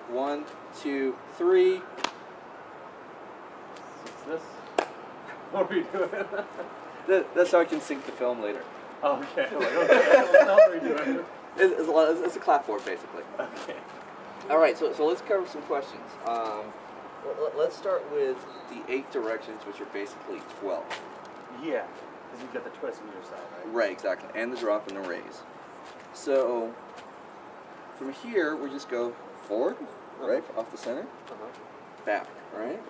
1, 2, 3. This? What are we doing? That's how I can sync the film later. Oh, okay. I'm like, okay, what the hell are we doing? It's a clapboard, basically. Okay. All right, so let's cover some questions. Let's start with the 8 directions, which are basically 12. Yeah, because you get the twist on your side, right? Right, exactly, and the drop and the raise. So from here, we just go forward, right, off the center, back, right?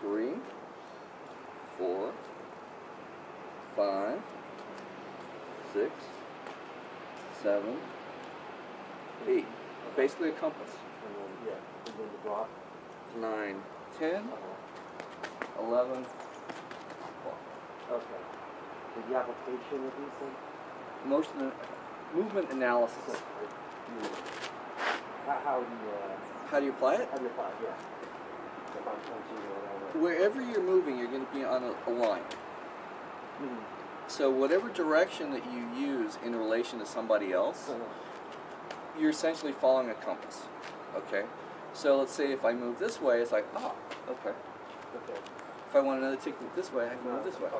3, 4, 5, 6, 7, 8. Basically a compass. And then, yeah, and then the drop. 9, 10, 11, 12. Okay. And the application of these things? Movement analysis. How do you How do you apply it? How do you apply it? Yeah. If I'm punching or whatever. Wherever you're moving, you're going to be on a line. Mm-hmm. So whatever direction that you use in relation to somebody else, you're essentially following a compass. Okay? So let's say if I move this way, it's like, ah, okay. Okay. If I want another tick this way, I can move this way.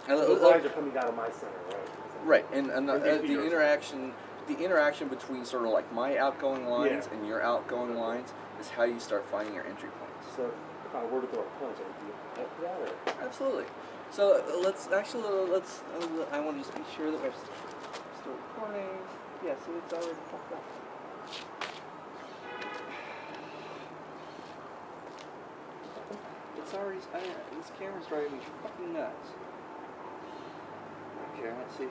And the lines are coming out of my center, right? Right, and the interaction between sort of like my outgoing lines and your outgoing lines is how you start finding your entry points. So if I were to throw a punch, I would be like that, or? Absolutely. So let's I want to just be sure that we're still recording. Yeah, so it's already fucked up. It's already, this camera's driving me fucking nuts. Okay, let's see if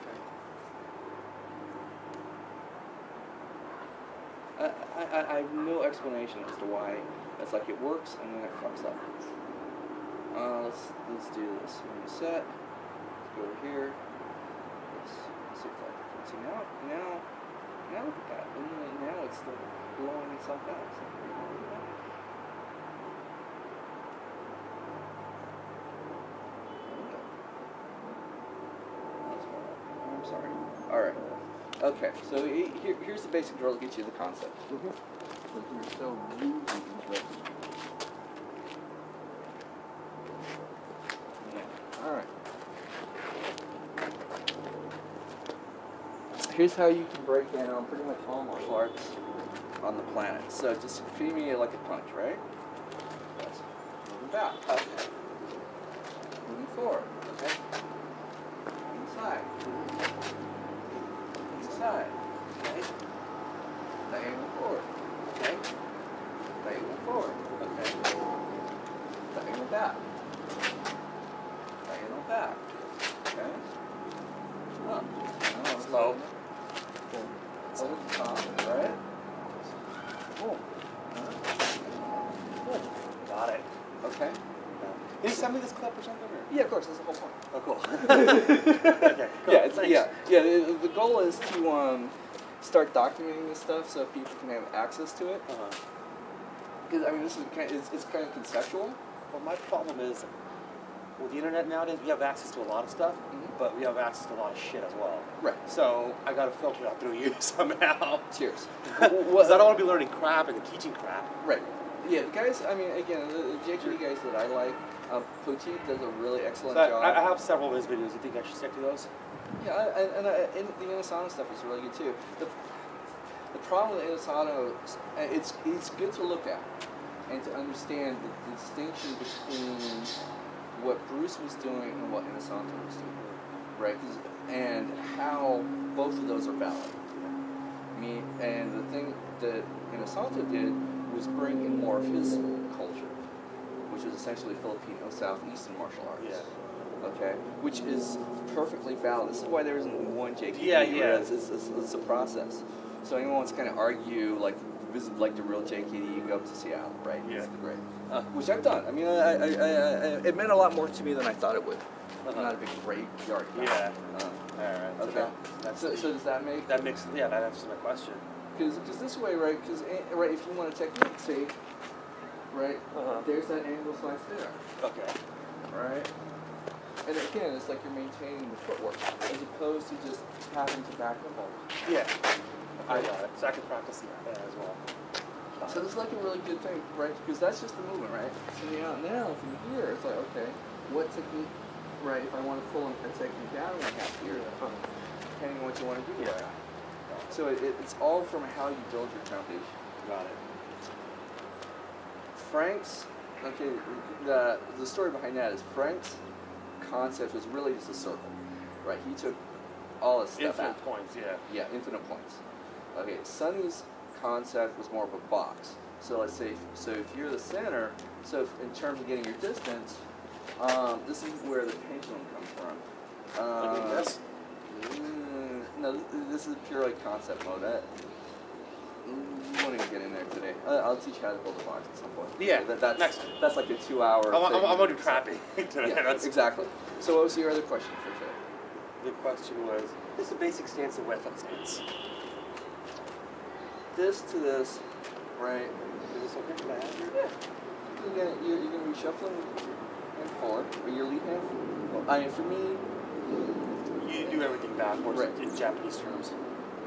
I have no explanation as to why. It's like it works and then it fucks up. Let's do this. We're gonna set. Let's go over here. Let's see if I can see now look at that. And now it's like blowing itself out. So I'm sorry. Alright. Okay, so here's the basic drill to get you the concept. So you're still moving direction. Yeah. Alright. Here's how you can break in on pretty much all martial arts on the planet. So just feed me like a punch, right? Yes. Moving back. Okay. Moving forward. Okay. Inside. Inside. Okay. Diagonal forward. Okay. Diagonal forward. Okay. Diagonal back. Diagonal back. Okay. Up. Oh, slow. Over the top, right? Boom. Good. Got it. Okay. Can you send me this clip or something? Or? Yeah, of course. That's the whole point. Oh, cool. Okay. Cool. Yeah, The goal is to start documenting this stuff so people can have access to it. Because I mean, this is it's kind of conceptual. Well, my problem is with the internet nowadays, we have access to a lot of stuff, but we have access to a lot of shit as well. Right. So I got to filter out through you somehow. Cheers. Because I don't want to be learning crap and teaching crap. Right. Yeah, the guys. I mean, again, the JKD guys that I like, Poteet does a really excellent job. I have several of his videos. You think I should stick to those? Yeah, and the Inosanto stuff is really good too. The problem with Inosanto, it's good to look at and to understand the distinction between what Bruce was doing and what Inosanto was doing, right? And how both of those are valid. And the thing that Inosanto did was bring in more of his culture, which is essentially Filipino Southeastern martial arts. Yeah. Okay, which is perfectly valid. This is why there isn't one JKD. Yeah. It's a process. So anyone wants to kind of argue like visit like the real JKD, you go up to Seattle, right? Yeah. It's great. Which I've done. I mean, it meant a lot more to me than I thought it would. I'm not a big graveyard guy. Yeah. All right. Okay. So does that make? That makes. Yeah, that answers my question. Because this way, right? Because if you want a technique, see, right? There's that angle slice there. Okay. Right. And again, it's like you're maintaining the footwork as opposed to just having to back up all. Yeah. I got it. So I can practice that as well. So this is like a really good thing, right? Because that's just the movement, right? So now from here, it's like, okay, what technique, right? If I want to pull a technique down, I have here, depending on what you want to do. Yeah. So it's all from how you build your foundation. Got it. Frank's, okay, the story behind that is Frank's concept was really just a circle, right? He took all his stuff out. Infinite points, yeah. Yeah, infinite points. Okay, Sonny's concept was more of a box. So let's say, so if you're the center, so if, in terms of getting your distance, this is where the pendulum comes from. Like this? No, this is purely concept mode. You won't even get in there today. I'll teach you how to build a box at some point. Yeah, that's like a 2-hour. I'm going to do trapping today. Yeah, exactly. So what was your other question for today? The question was, what's the basic stance and width of stance? This to this, right? Is this okay for that? Yeah. You're going to be shuffling and forward, or your lead hand. Well, I mean, for me, you do everything backwards, right, in Japanese terms.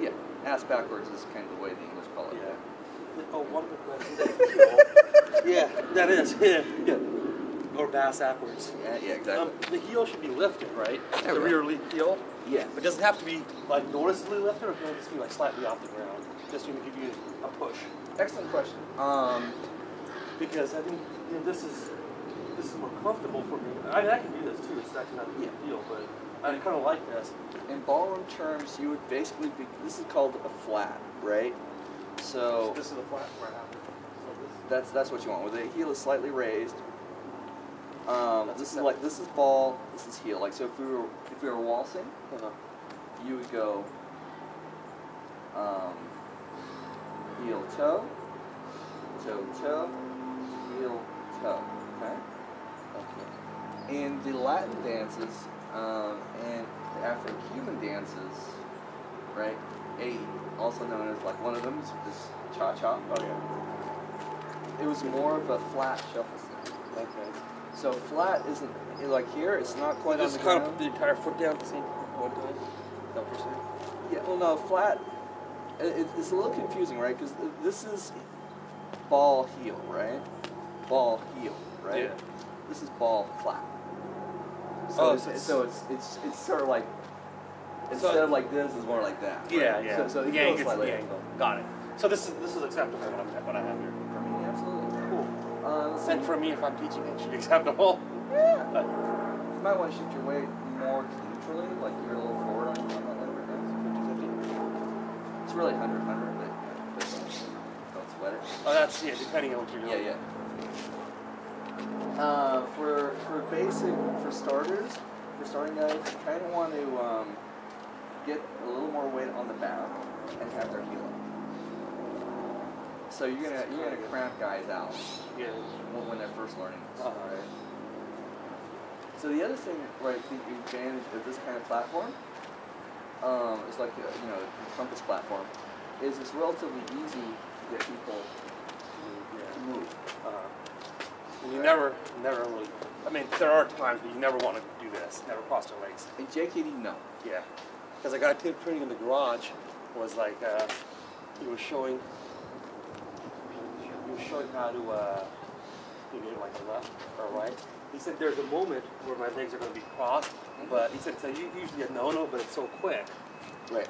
Yeah, ass backwards is kind of the way the English call it. Yeah. Oh, one more question. Yeah, that is. Yeah. Or bass backwards. Yeah, exactly. The heel should be lifted, right? There The we rear go. heel. Yeah. It doesn't have to be like noticeably lifted, or can it just be like slightly off the ground, just to give you a push. Excellent question. Because I think this is more comfortable for me. I mean, I can do this too. It's actually not a big deal, but I kind of like this. In ballroom terms, you would basically be. This is called a flat, right? So this is the flat where I have it. that's what you want. Where the heel is slightly raised. This is ball. This is heel. Like so, if we were waltzing, you would go heel toe, toe toe, heel toe. Okay. Okay. In the Latin dances and the Afro-Cuban dances, right? Also known as like one of them is cha-cha. Oh yeah. It was more of a flat shuffle stance. Okay. So flat isn't like here. It's not quite on the ground. Just kind of put the entire foot down at the same one time. Is that what you're saying? Yeah. Well, no, flat. It's a little confusing, right? Because this is ball heel, right? Ball heel, right? Yeah. This is ball flat. So it's sort of like instead of like this, it's more like that. Yeah, right? yeah. So it yeah, goes slightly. the angle. Got it. So this is acceptable what I have here. For me, absolutely. Cool. And And for me, if I'm teaching, it should be acceptable. yeah. You might want to shift your weight more neutrally, like you're a little forward on that lever. 50-50. It's really 100, but don't sweat it. Oh, that's depending on what you're doing. Yeah. For starting guys, you kind of want to get a little more weight on the back and have their heel up. So you're gonna cramp guys out. Yeah. When they're first learning this, Uh-huh. right? So the other thing, right, the advantage of this kind of platform, it's like the compass platform, is it's relatively easy to get people to move. And you never really. I mean, there are times but you never want to do this. Never cross their legs. And JKD, no. Yeah. Because a guy training in the garage was like he was showing how to like a left or right. He said there's a moment where my legs are going to be crossed, but he said it's usually a no-no, but it's so quick. Right.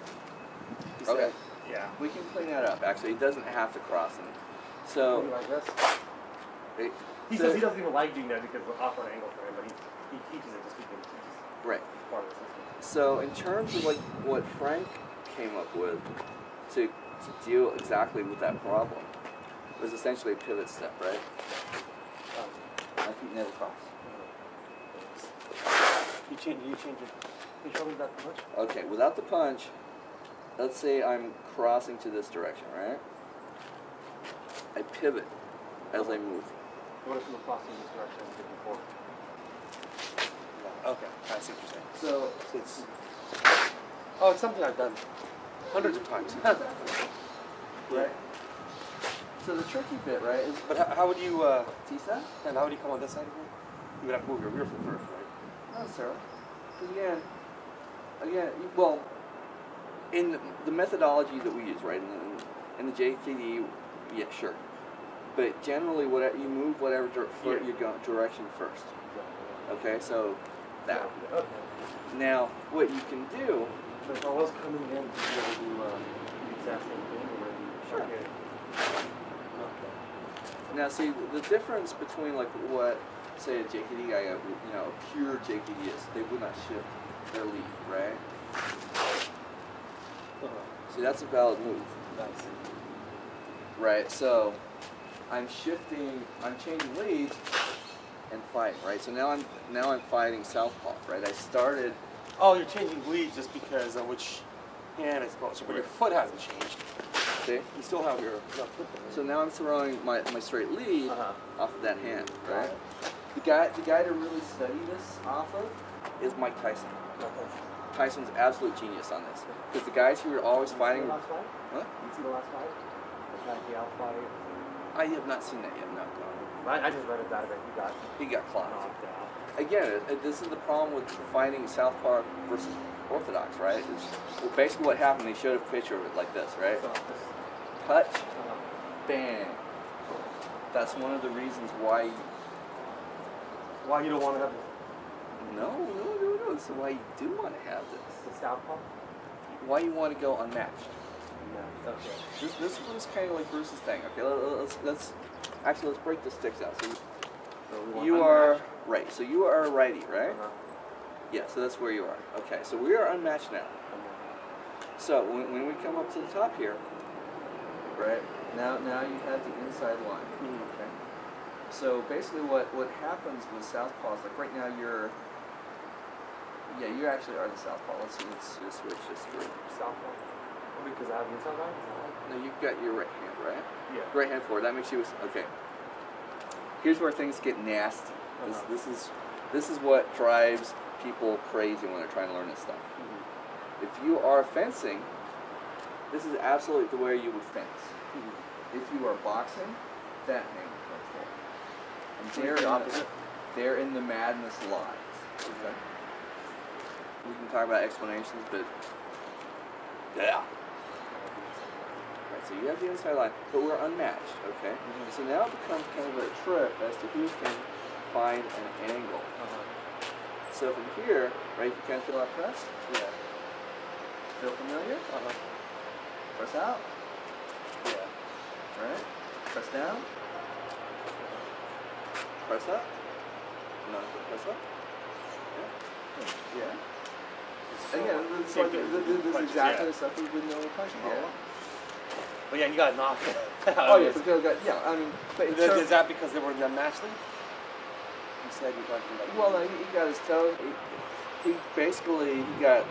He said, Okay. Yeah. We can clean that up. Actually, it doesn't have to cross them. So like this. He so, says he doesn't even like doing that because of the awkward angle for him, but he teaches it just because it's right. part of the system. So in terms of like what Frank came up with to deal exactly with that problem was essentially a pivot step, right? My feet never cross. You change it. Can you show me that punch? Okay, without the punch, let's say I'm crossing to this direction, right? I pivot as I move. What if I'm crossing this direction before? Okay, I see what you're saying. So it's something I've done hundreds of times. Right. So the tricky bit, right, is... But how would you... tease that? And how would you come on this side again? You would have to move your rear foot first, right? Not necessarily. Because again, well, in the methodology that we use, right? In the JKD, yeah, sure. But generally, you move whatever foot you go direction first. Okay, so that. Okay. Now, what you can do. So if I was coming in, to be able to do the exact same thing, or sure. Okay. Now, see the difference between like what, say, a JKD guy, a pure JKD is, they would not shift their lead, right? See, that's a valid move. Nice. Right. So, I'm changing leads and fighting, right? So now I'm fighting southpaw, right? I started. Oh, you're changing lead just because of which hand is closer, but your foot hasn't changed. See? You still have your left foot there. So now I'm throwing my straight lead off of that hand, right? The guy to really study this off of is Mike Tyson. Okay. Tyson's absolute genius on this. Because the guys who are always fighting. You see the last fight? What? You see the last fight? The Pacquiao fight? I have not seen that yet, no. I just read about it. He got clocked. Knocked out. Again, this is the problem with fighting southpaw versus orthodox, right? Well, basically what happened, they showed a picture of it like this, right? Touch, bang. That's one of the reasons why you don't want to have this? No. So why you do want to have this? The southpaw? Why you want to go unmatched? Yeah. Okay. This one's kind of like Bruce's thing. Okay, let's break the sticks out. So you are right. So you are a righty, right? Yeah. So that's where you are. Okay. So we are unmatched now. So when we come up to the top here, right? Now you have the inside line. Okay. So basically, what happens with southpaws, like right now you actually are the southpaw. Let's just switch this through. Southpaw. Because I have inside line. No, you've got your right hand, right? Yeah. Right hand forward. That makes you okay. Here's where things get nasty. This is what drives people crazy when they're trying to learn this stuff. If you are fencing, this is absolutely the way you would fence. If you are boxing, that hand comes forward. And they're in the madness lies. Okay. We can talk about explanations, but yeah. Right, so you have the inside line, but we're unmatched, okay? So now it becomes kind of a trip as to who can find an angle. So from here, right, you kind of feel that press? Yeah. Feel familiar? Press out? Yeah. Right? Press down? Press up? No, press up? Yeah. Again, this is exactly the stuff we've been doing punching all along. But yeah, you got knocked out. Oh yeah, I mean, but is that because they were in the unmatched league? You said you got like. Well, no, he got his toe. He got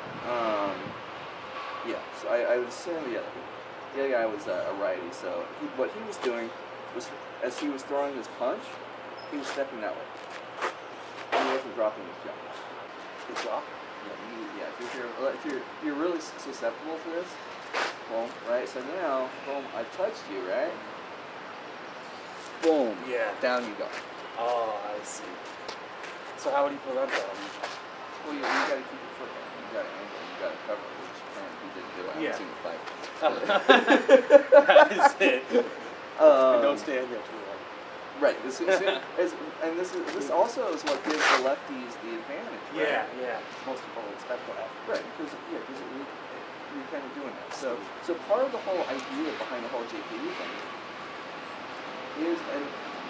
yeah. So I would assume the other guy was a righty. So what he was doing was, as he was throwing his punch, he was stepping that way. He wasn't dropping his jump. His jaw? Yeah. If you're really susceptible to this, boom, right? So now, boom, I touched you, right? Boom. Yeah. Down you go. Oh, I see. So how would you prevent that? Well, you got to keep your foot down. You got to angle. You got to cover, which apparently he didn't do. I haven't seen the fight. That is it. Don't stand there too long. Right. This also is what gives the lefties the advantage. Right? Yeah. Most people expect that. Right. Because you're kind of doing that. So part of the whole idea behind the whole JPE thing is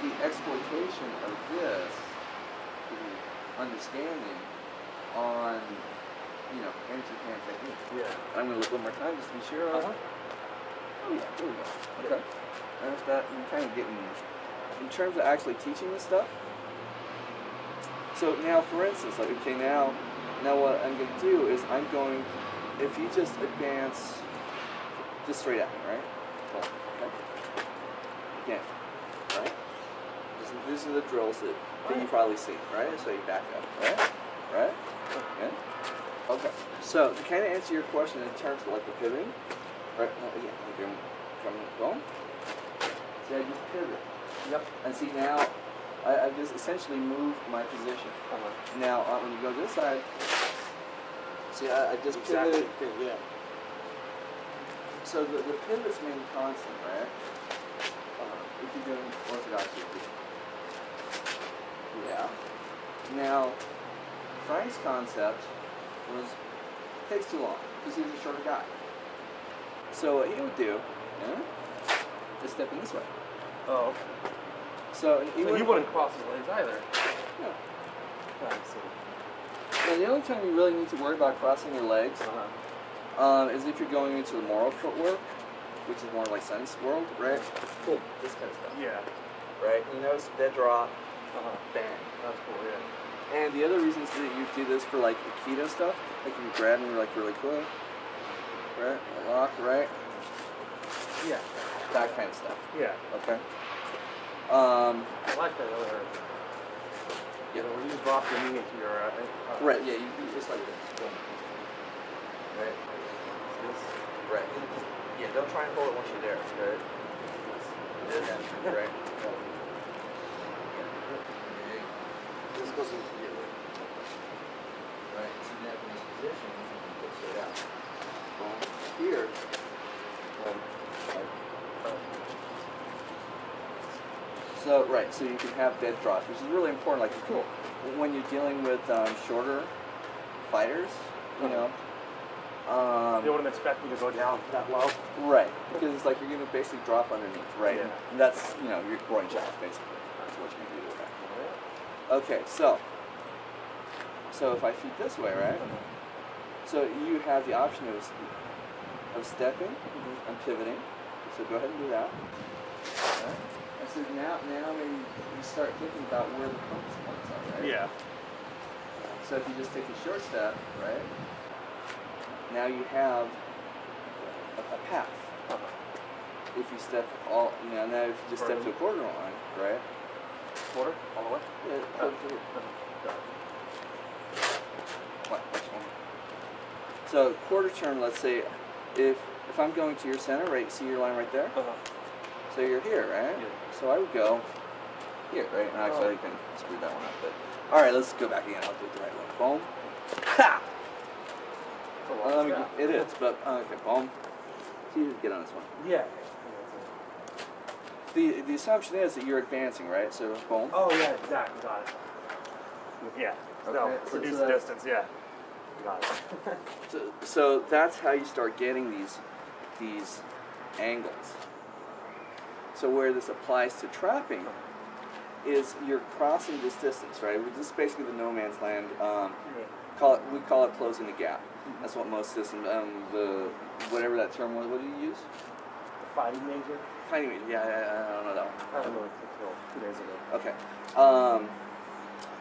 the exploitation of this understanding on, anti-hand technique. Yeah. I'm going to look one more time just to be sure. Oh yeah, there we go. Okay. And if that, you're kind of getting, in terms of actually teaching this stuff. So now, for instance, like, okay, now what I'm going to do is if you just advance, just straight at me, right? Well, okay. Again, right? These are the drills that you've probably seen, right? So you back up, right? Okay. Okay. So to kind of answer your question in terms of like the pivoting, right? Again, coming, going. See, I just pivot. Yep. And see now, I just essentially moved my position. Now when you go this side, see, I just pivoted. Yeah. So the pivot's main constant, right? If you're doing orthodox yoga. Yeah. Now, Frank's concept was takes too long because he was a shorter guy. So what he would do, is step in this way. Oh, okay. So he wouldn't cross his legs either. No. I see. And the only time you really need to worry about crossing your legs is if you're going into the moral footwork, which is more like Sunny's world, right? Cool. This kind of stuff. Yeah. Right? You notice dead drop, bang. That's cool, yeah. And the other reasons that you do this for like Aikido stuff, like if you grab and you're like really cool, right? Lock, right? Yeah. That kind of stuff. Yeah. Okay. I like that other. Yeah. When you drop your knee into your. Right. Yeah. You just like this. Right. This. Right. Yeah. Don't try and hold it once you're there. Right. Yeah. Right. This goes into the other. Right. So now in this position, you can put straight out. Here. So right, so you can have dead drops, which is really important. Like cool when you're dealing with shorter fighters, you know. They wouldn't expect you to go down that low. Right, because it's like you're gonna basically drop underneath, right? Yeah. And that's your groin jack basically. That's what you're gonna do with that. Okay, so if I feed this way, right? So you have the option of stepping and pivoting. So go ahead and do that. Right. And so now maybe you start thinking about where the focus points are, right? Yeah. So if you just take a short step, right? Now you have a path. If you step now if you just step to a quarter line, right? Quarter? All the way? Yeah, quarter to What? Which one? So quarter turn, let's say, if I'm going to your center, right? See your line right there? So you're here, right? Yeah. So I would go here, right? And actually I can screw that one up, but all right, let's go back again. I'll do it the right way. Boom. Ha! It is, but okay, boom. So you get on this one. Yeah. The assumption is that you're advancing, right? So boom. Oh yeah, exactly. Got it. Yeah. Okay, No, so reduce the distance. Yeah. Got it. So that's how you start getting these angles. So where this applies to trapping is you're crossing this distance, right? This is basically the no man's land. We call it closing the gap. That's what most systems, whatever that term was. What do you use? The fighting major. Fighting major. Yeah, I don't know that one. I don't know until 2 days ago. Okay.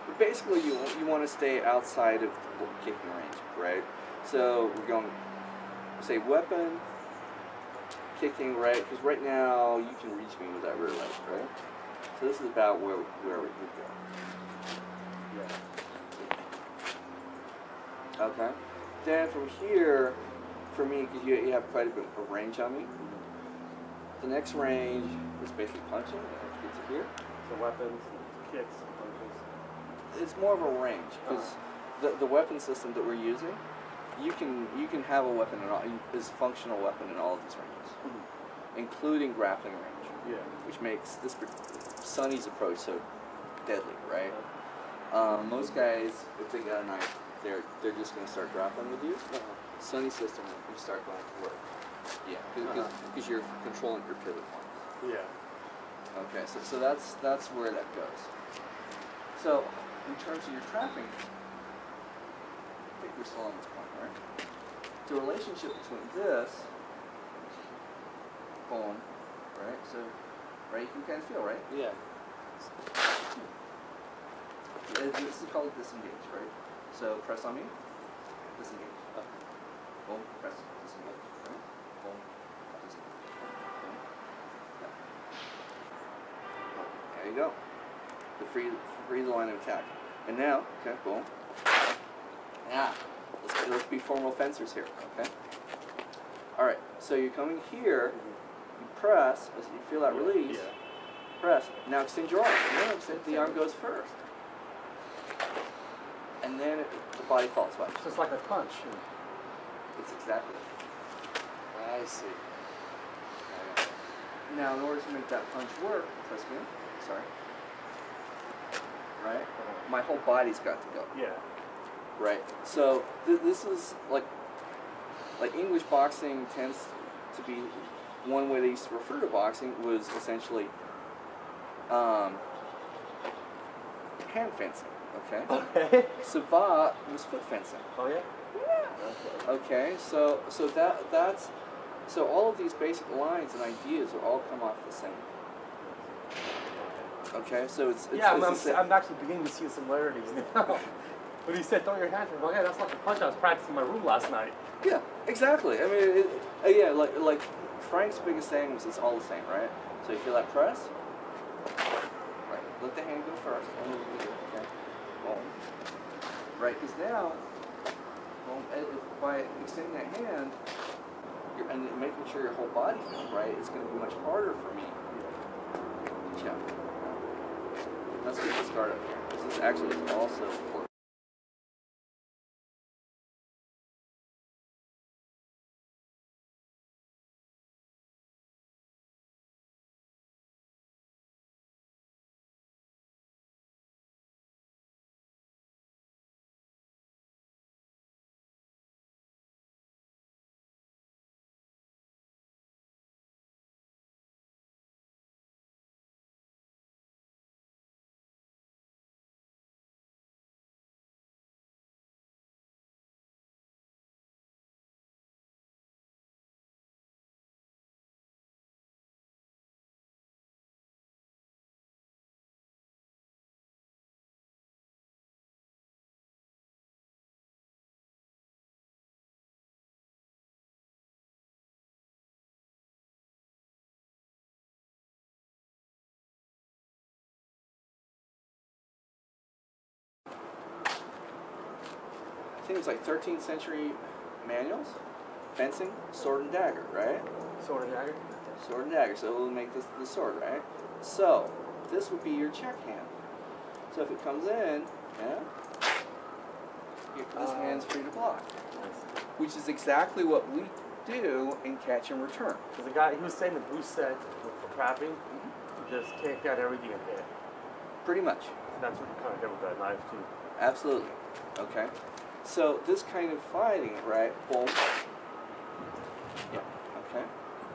But basically, you want to stay outside of the kicking range, right? So we're going, say, weapon, kicking, right? Because right now you can reach me with that rear leg, right? So this is about where we would go. Yeah. Okay. Then from here, for me, because you have quite a bit of range on me, the next range is basically punching. It gets it here. So weapons, kicks, punches. It's more of a range because the weapon system that we're using, you can have a weapon is functional weapon in all of these ranges, including grappling range. Yeah. Which makes this Sonny's approach so deadly, right? Most guys, if they got a knife, they're just going to start grappling with you. Sonny's system, you start going to work. Yeah, because you're controlling your pivot points. Yeah. Okay, so that's where that goes. So in terms of your trapping, I think we're still on this point, right? The relationship between this, boom, right? So, right, you can kind of feel, right? Yeah. This is called disengage, right? So press on me, disengage. Boom, press, disengage, right? Boom, disengage. Boom. Yeah. There you go. To free the line of attack. And now, okay, boom. Yeah. Let's be formal fencers here, okay? All right. So you're coming here. You press as you feel that release. Yeah. Press. Now extend your arm. Notice that the arm goes first. And then the body falls. Watch. So it's like a punch. It's exactly. I see. Now, in order to make that punch work, trust me, sorry, right? My whole body's got to go. Yeah. Right. So this is like English boxing tends to be one way they used to refer to boxing was essentially hand fencing. Okay. Okay. Savate was foot fencing. Oh yeah. Yeah. Okay. So that's all of these basic lines and ideas are all come off the same. Okay. So it's I'm actually beginning to see the similarities now. When he said throw your hands, I'm like, yeah, that's like the punch I was practicing in my room last night. Yeah, exactly. I mean, yeah, like Frank's biggest saying was it's all the same, right? So you feel that press? Right. Let the hand go first. Okay. Boom. Right, because now, by extending that hand, and making sure your whole body feels right, it's going to be much harder for me to check. Let's get this guard up here. This is actually also important. I think it was like 13th century manuals, fencing, sword and dagger, right? Sword and dagger? Sword and dagger, so we'll make this the sword, right? So, this would be your check hand. So if it comes in, yeah, this hand's free to block. Nice. Which is exactly what we do in catch and return. Because the guy, he was saying that Bruce said for trapping, you just take out everything and hit. Pretty much. So that's what you kind of did with that knife too. Absolutely. Okay. So this kind of fighting, right? Boom. Yeah. Okay.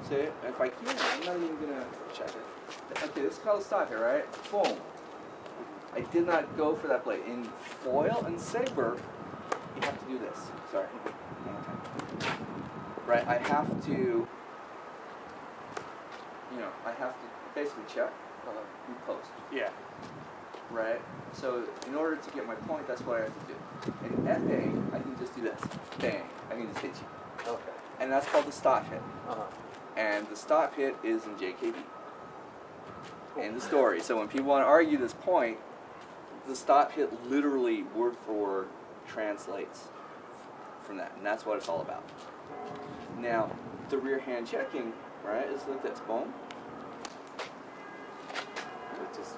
So if I can, I'm not even gonna check it. Okay, this is called a stop here, right? Boom. I did not go for that blade. In foil and saber, you have to do this. Sorry. Okay. Right. I have to. I have to basically check and post. Yeah. Right? So in order to get my point, that's what I have to do. And at bang, I can just do this. Bang. I can just hit you. Okay. And that's called the stop hit. Uh-huh. And the stop hit is in JKB. End the story. So when people want to argue this point, the stop hit literally word for word translates from that. And that's what it's all about. Now, the rear hand checking, right, is like this. Boom. Just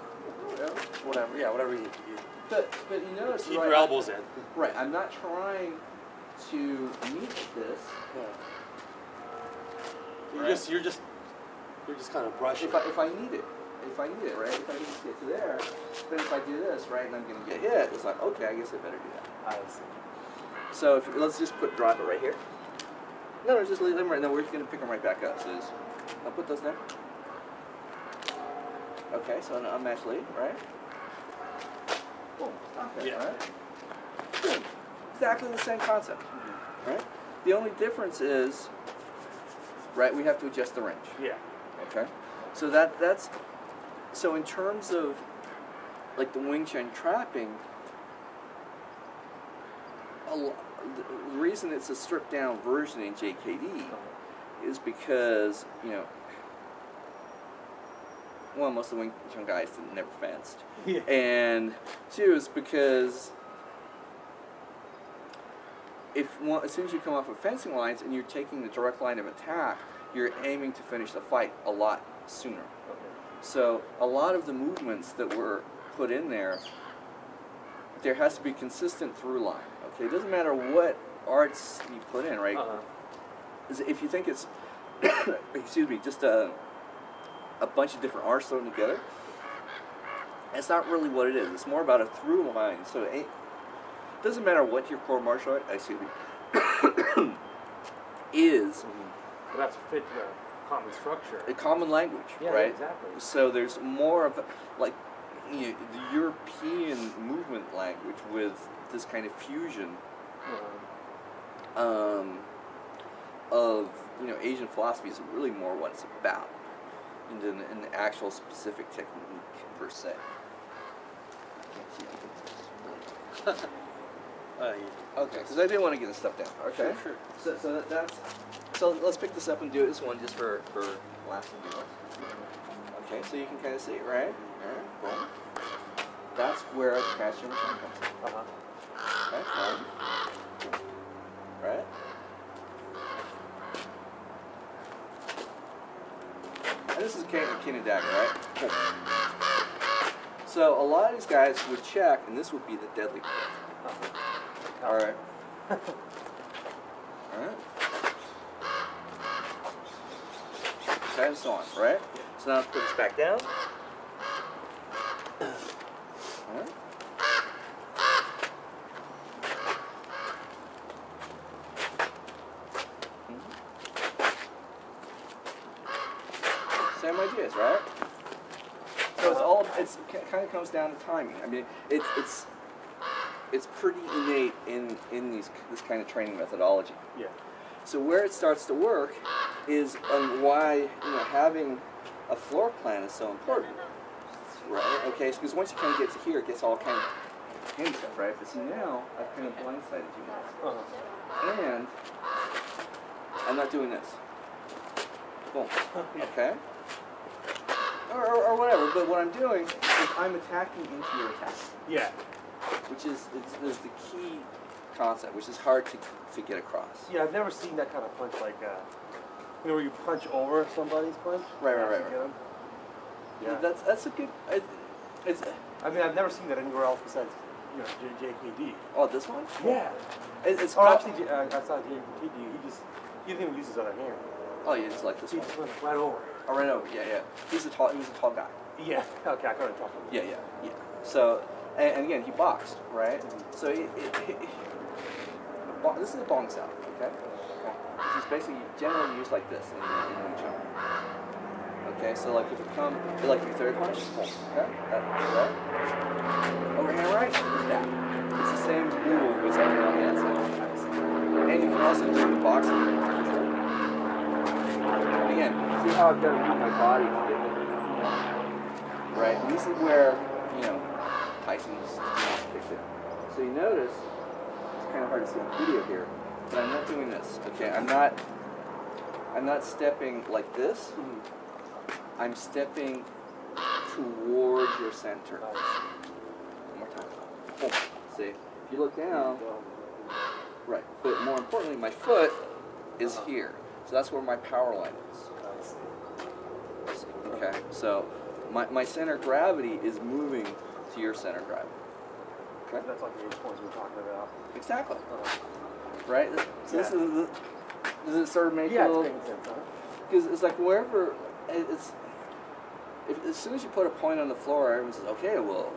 Whatever. Yeah, whatever you But you notice, keep right, your elbows in. Right. I'm not trying to meet this. Yeah. Right. You're just kind of brushing. If I need it, right? If I need to get to there, then if I do this, right, and I'm going to get hit, it's like, okay, I guess I better do that. I see. So let's just drop it right here. No, just leave them right now. We're just going to pick them right back up. So I'll put those there. Okay, so an unmatched lead, right? Boom. Okay, Yeah. right? Boom. Exactly the same concept, right? The only difference is, right, we have to adjust the range. Yeah. Okay? So so in terms of, like, the Wing Chun trapping, the reason it's a stripped down version in JKD is because, one, most of the Wing Chun guys never fenced. Yeah. And two is because as soon as you come off of fencing lines and you're taking the direct line of attack, you're aiming to finish the fight a lot sooner. Okay. So a lot of the movements that were put in there has to be consistent through line. Okay, it doesn't matter what arts you put in, right? Uh-huh. If you think it's, excuse me, just a bunch of different arts thrown together. It's not really what it is. It's more about a through line. So it doesn't matter what your core martial art, excuse me, is. But that's fit the common structure. A common language, yeah, right? Exactly. So there's more of like the European movement language with this kind of fusion of Asian philosophy is really more what it's about than an actual specific technique per se. Okay, because I didn't want to get this stuff down. Okay, sure. So let's pick this up and do this one just for laughs and giggles. Okay, so you can kind of see it, right? Boom. That's where the catch and comes from. Okay, right? And this is king and dagger, right? Cool. So a lot of these guys would check, and this would be the deadly part. All right. All right. Okay, and so on, right? So now let's put this back down. All right. Same ideas, right? So it kind of comes down to timing. I mean, it's pretty innate in this kind of training methodology. Yeah. So where it starts to work is on why having a floor plan is so important, right? Okay, because once you kind of get to here, it gets all kind of handy stuff, right? But see now I've kind of blindsided you now, and I'm not doing this. Boom. Okay. Or whatever, but what I'm doing is I'm attacking into your attack. Yeah. Which is the key concept, which is hard to get across. Yeah, I've never seen that kind of punch like, where you punch over somebody's punch. Right. Yeah. That's a good. It's. I mean, I've never seen that anywhere else besides, JKD. Oh, this one? Yeah. It's. Oh, actually, I saw JKD. He didn't even use his other hand. Oh, yeah, it's like this He one. just went right over. Oh, right over. Yeah. He was a tall guy. Yeah. Okay, I couldn't talk to him. Yeah. So, and again, he boxed, right? So this is a bong style, okay? It's basically generally used like this in Wing Chun. Okay, so like if it comes, like your third punch, okay, that, right? Overhand right, is that. It's the same move as on the outside. And you can also do the boxing. Again, see how I've got to move my body to get it. Right? And this is where, Tyson's picked it. So you notice, it's kind of hard to see on the video here, but I'm not doing this. Okay, I'm not stepping like this. I'm stepping toward your center. One more time. Boom. See, if you look down, right, but more importantly, my foot is here. So that's where my power line is. Okay, so my center of gravity is moving to your center of gravity. Okay? That's like the H points we were talking about. Exactly. Right? So this is does it sort of make a little... Yeah, it's making sense, huh? Because it's like wherever... as soon as you put a point on the floor, everyone says, okay, well,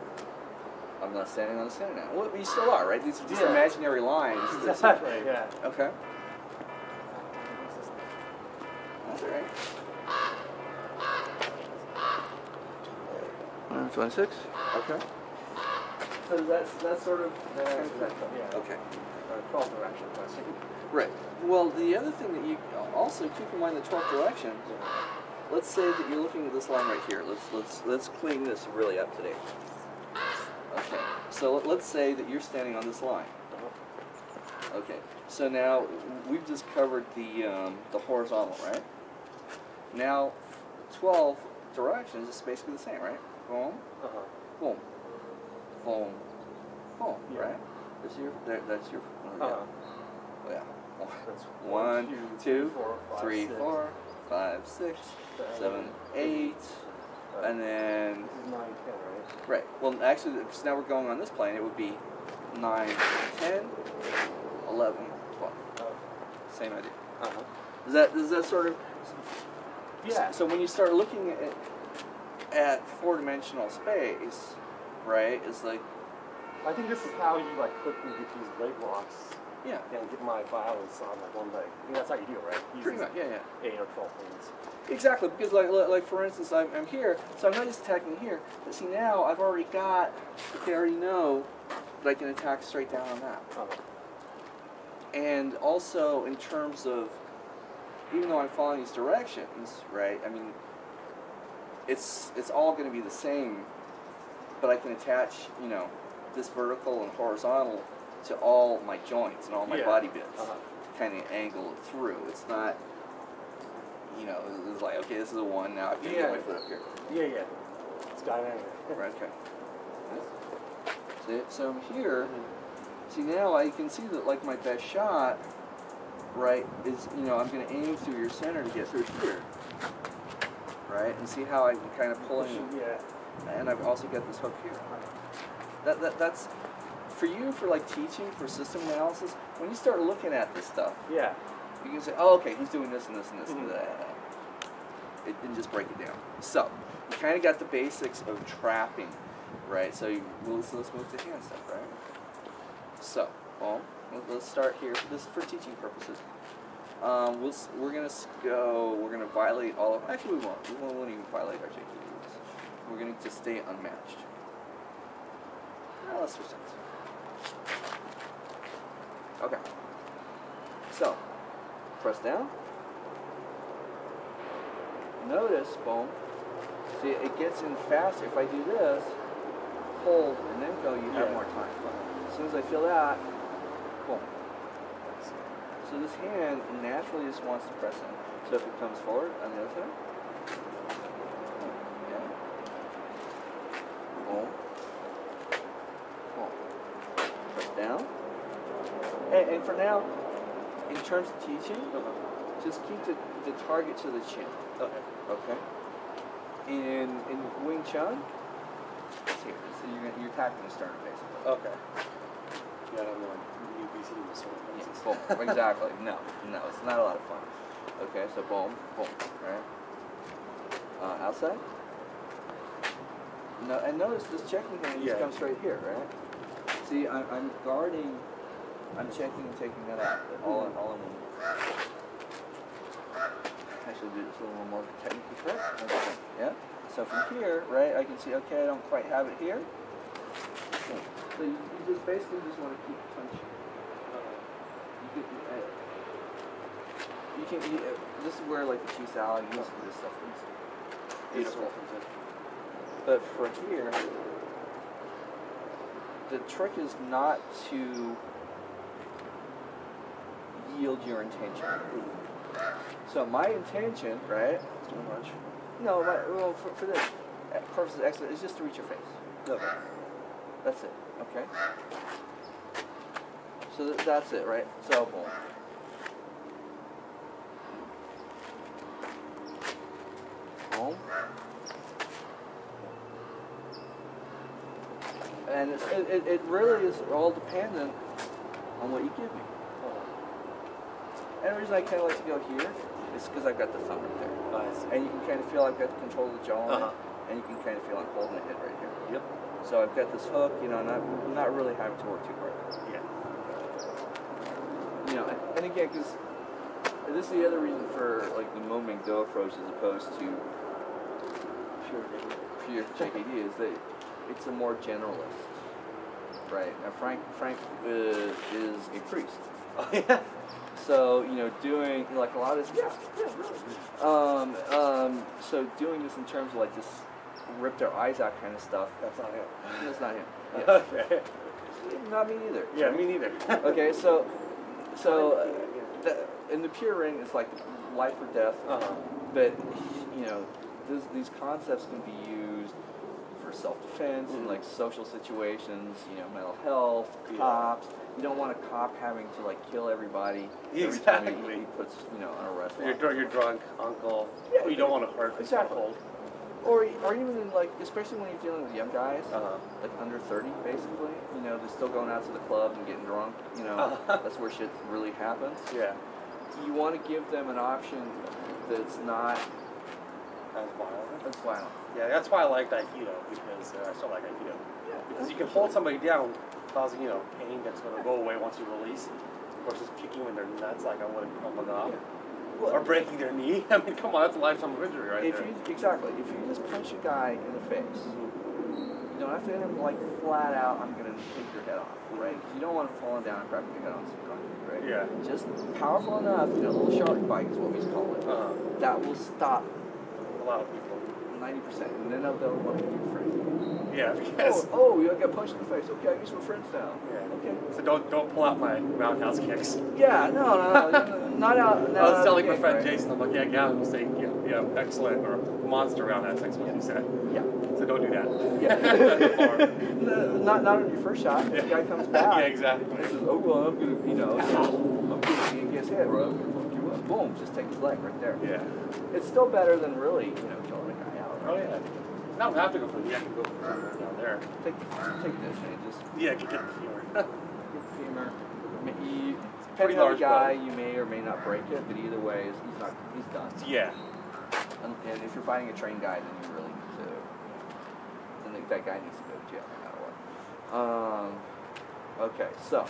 I'm not standing on the center now. Well, you still are, right? These are just imaginary lines. Exactly, yeah. Okay. That's all right. 26. Okay. So that's sort of... yeah. Okay. 12th direction question. Right. Well, the other thing that you also keep in mind, the 12th direction. Let's say that you're looking at this line right here. Let's clean this really up today. Okay. So let's say that you're standing on this line. Okay. So now we've just covered the horizontal, right? Now 12 directions is basically the same, right? Boom. Boom. Boom. Boom. Right. That's your. Yeah. That's 1, 2, 3, 4, 5, 6, 7, 8, and then. This is 9, 10, right? Right. Well, actually, because now we're going on this plane, it would be 9, 10, 11, 12. Same idea. Does that sort of? Yeah. So when you start looking at four-dimensional space, right, it's like... I think this is how you like quickly get these leg locks. Yeah. And get my violence on like one leg. I mean, that's how you do it, right? Pretty much, yeah. 8 or 12 things. Exactly, because like for instance, I'm here, so I'm not just attacking here, but see now I've already got, I already know that I can attack straight down on that. And also in terms of, even though I'm following these directions, right, I mean, it's all going to be the same, but I can attach, you know, this vertical and horizontal to all my joints and all my body bits to kind of angle it through. It's not, you know, it's like, okay, this is a 1, now I've got to get my foot up here. Yeah. It's dynamic. Right, okay. See, so here, see now I can see that like my best shot, right, is, you know, I'm going to aim through your center to get through here. Right, and see how I can kind of pull in. And I've also got this hook here. That's for you, for like teaching, for system analysis. When you start looking at this stuff, you can say, oh, okay, he's doing this and this and this and that, and just break it down. So you kind of got the basics of trapping, right? So let's move to hand stuff, right? So, well, let's start here. This is for teaching purposes. We're gonna violate all of. Actually, we won't. We won't even violate our JQ rules. We're gonna just stay unmatched. Well, let's switch things. Okay. So, press down. Notice, boom. See, it gets in faster. If I do this, hold, and then go, you have more time. As soon as I feel that, boom. So this hand naturally just wants to press in. So if it comes forward on the other side, boom, boom, press down. And for now, in terms of teaching, just keep the target to the chin. Okay. In Wing Chun, it's here. So you're attacking the sternum basically. Okay. Yeah, I don't know. Boom. Exactly. No, it's not a lot of fun. Okay, so boom, right? Outside. No, and notice this checking hand just comes right here, right? See, I'm guarding. I'm checking and taking that out, all in one. I should do this a little more technically correct. Okay. Yeah. So from here, right, I can see. Okay, I don't quite have it here. Okay. So you just basically just want to keep punching. This is where like the cheese salad uses this stuff. Beautiful. But for here, the trick is not to yield your intention. So my intention, right? Too much. No, well, for this purpose of excellence, is just to reach your face. Okay. That's it. Okay. So that's it, right? So boom. Boom. And it really is all dependent on what you give me. And the reason I kind of like to go here is because I've got the thumb right there. Nice. And you can kind of feel I've got the control of the jawline, and you can kind of feel I'm holding the head right here. Yep. So I've got this hook, you know, and I'm not really having to work too hard. Yeah. You know, and again, because this is the other reason for like the Mo Ming Do approach as opposed to pure JKD is that it's a more generalist, right? Now Frank is a priest. Oh yeah. So, you know, doing like a lot of this, really. So doing this in terms of like just rip their eyes out kind of stuff. That's not him. That's not him. Yeah. Okay. Not me either. Yeah, me neither. Okay, so in the pure ring, it's like life or death. But you know, these concepts can be used for self-defense in like social situations. You know, mental health, cops. You don't want a cop having to like kill everybody every time he puts, you know, an arrest warrant. Your drunk uncle. Yeah, who you don't want to hurt. Exactly. Or even in like, especially when you're dealing with young guys, like under 30, basically. You know, they're still going out to the club and getting drunk. You know, that's where shit really happens. Yeah. You want to give them an option that's not That's violent. That's violent. Yeah, that's why I liked Aikido, because I still like Aikido. Yeah. Because you can hold somebody down, causing, pain that's going to go away once you release. Versus kicking them in their nuts like I would have come off. Yeah. Well, or breaking their knee. I mean, come on, that's a lifetime of injury right there. Exactly. If you just punch a guy in the face, you don't have to hit him like flat out, I'm going to take your head off, right? Because you don't want him falling down and cracking your head on some concrete, right? Yeah. Just powerful enough, a little shark bite is what we call it. That will stop a lot of people. 90%, and then they'll want to be your friend. Yeah, because... Oh, you got punched in the face. Okay, I guess we're friends now. Yeah. Okay. So don't pull out my roundhouse kicks. Yeah, no, not out. I was telling my friend Jason, I'm like, yeah, Gavin was saying, yeah, excellent, or monster roundhouse kicks, what you said. Yeah. So don't do that. Yeah. not on your first shot. Yeah. The guy comes back. Yeah, exactly. And he says, oh, well, I'm going to, I'm going to get his head, right? I'm going to fuck you up. Boom, just take his leg right there. Yeah. It's still better than really, killing a guy out. Right? Oh, yeah. I don't have to go for the I can go down there. Take this and just... Yeah, get the femur. Get the femur. Depending on the guy, you may or may not break it, but either way, he's done. Yeah. And if you're fighting a trained guy, then you really need to... Then that guy needs to go to jail no matter what. Okay, so...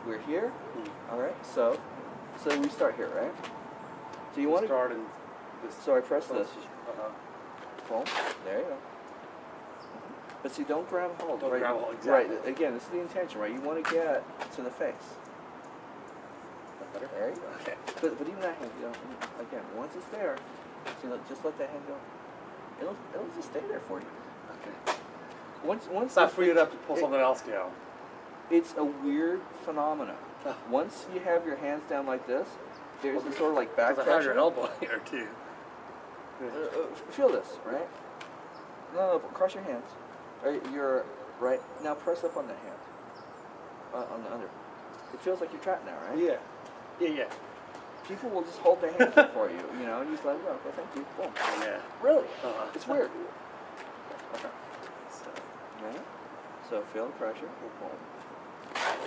We're here. Alright, so we start here, right? So you want to... Start in this... So I press this. Boom. There you go. But see, don't grab hold. Don't right? grab hold, exactly. Right. Again, this is the intention, right? You want to get to the face. Better? There you go. Okay. But even that hand, again, once it's there, just let that hand go. It'll just stay there for you. Okay. Once not free it up to pull something else down. It's a weird phenomenon. Once you have your hands down like this, there's a sort of like back pressure. I have your elbow here too. Feel this, right? No, cross your hands. You're right. Now press up on that hand. On the under. It feels like you're trapped now, right? Yeah. Yeah. People will just hold their hands up for you, and you just let it go. Okay, thank you. Boom. Yeah. Really? It's weird. Okay. So feel the pressure. Boom.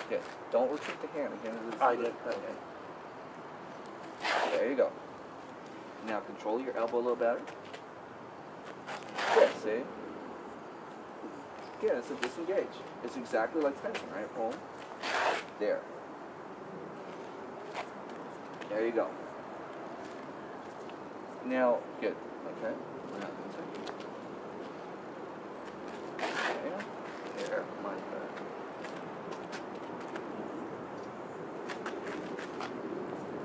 Okay. Don't retreat the hand again. I did. Okay. There you go. Now control your elbow a little better. Yeah, see? Again, it's a disengage. It's exactly like fencing, right? Boom. There. There you go. Now, good. Okay. Now, there. Much better.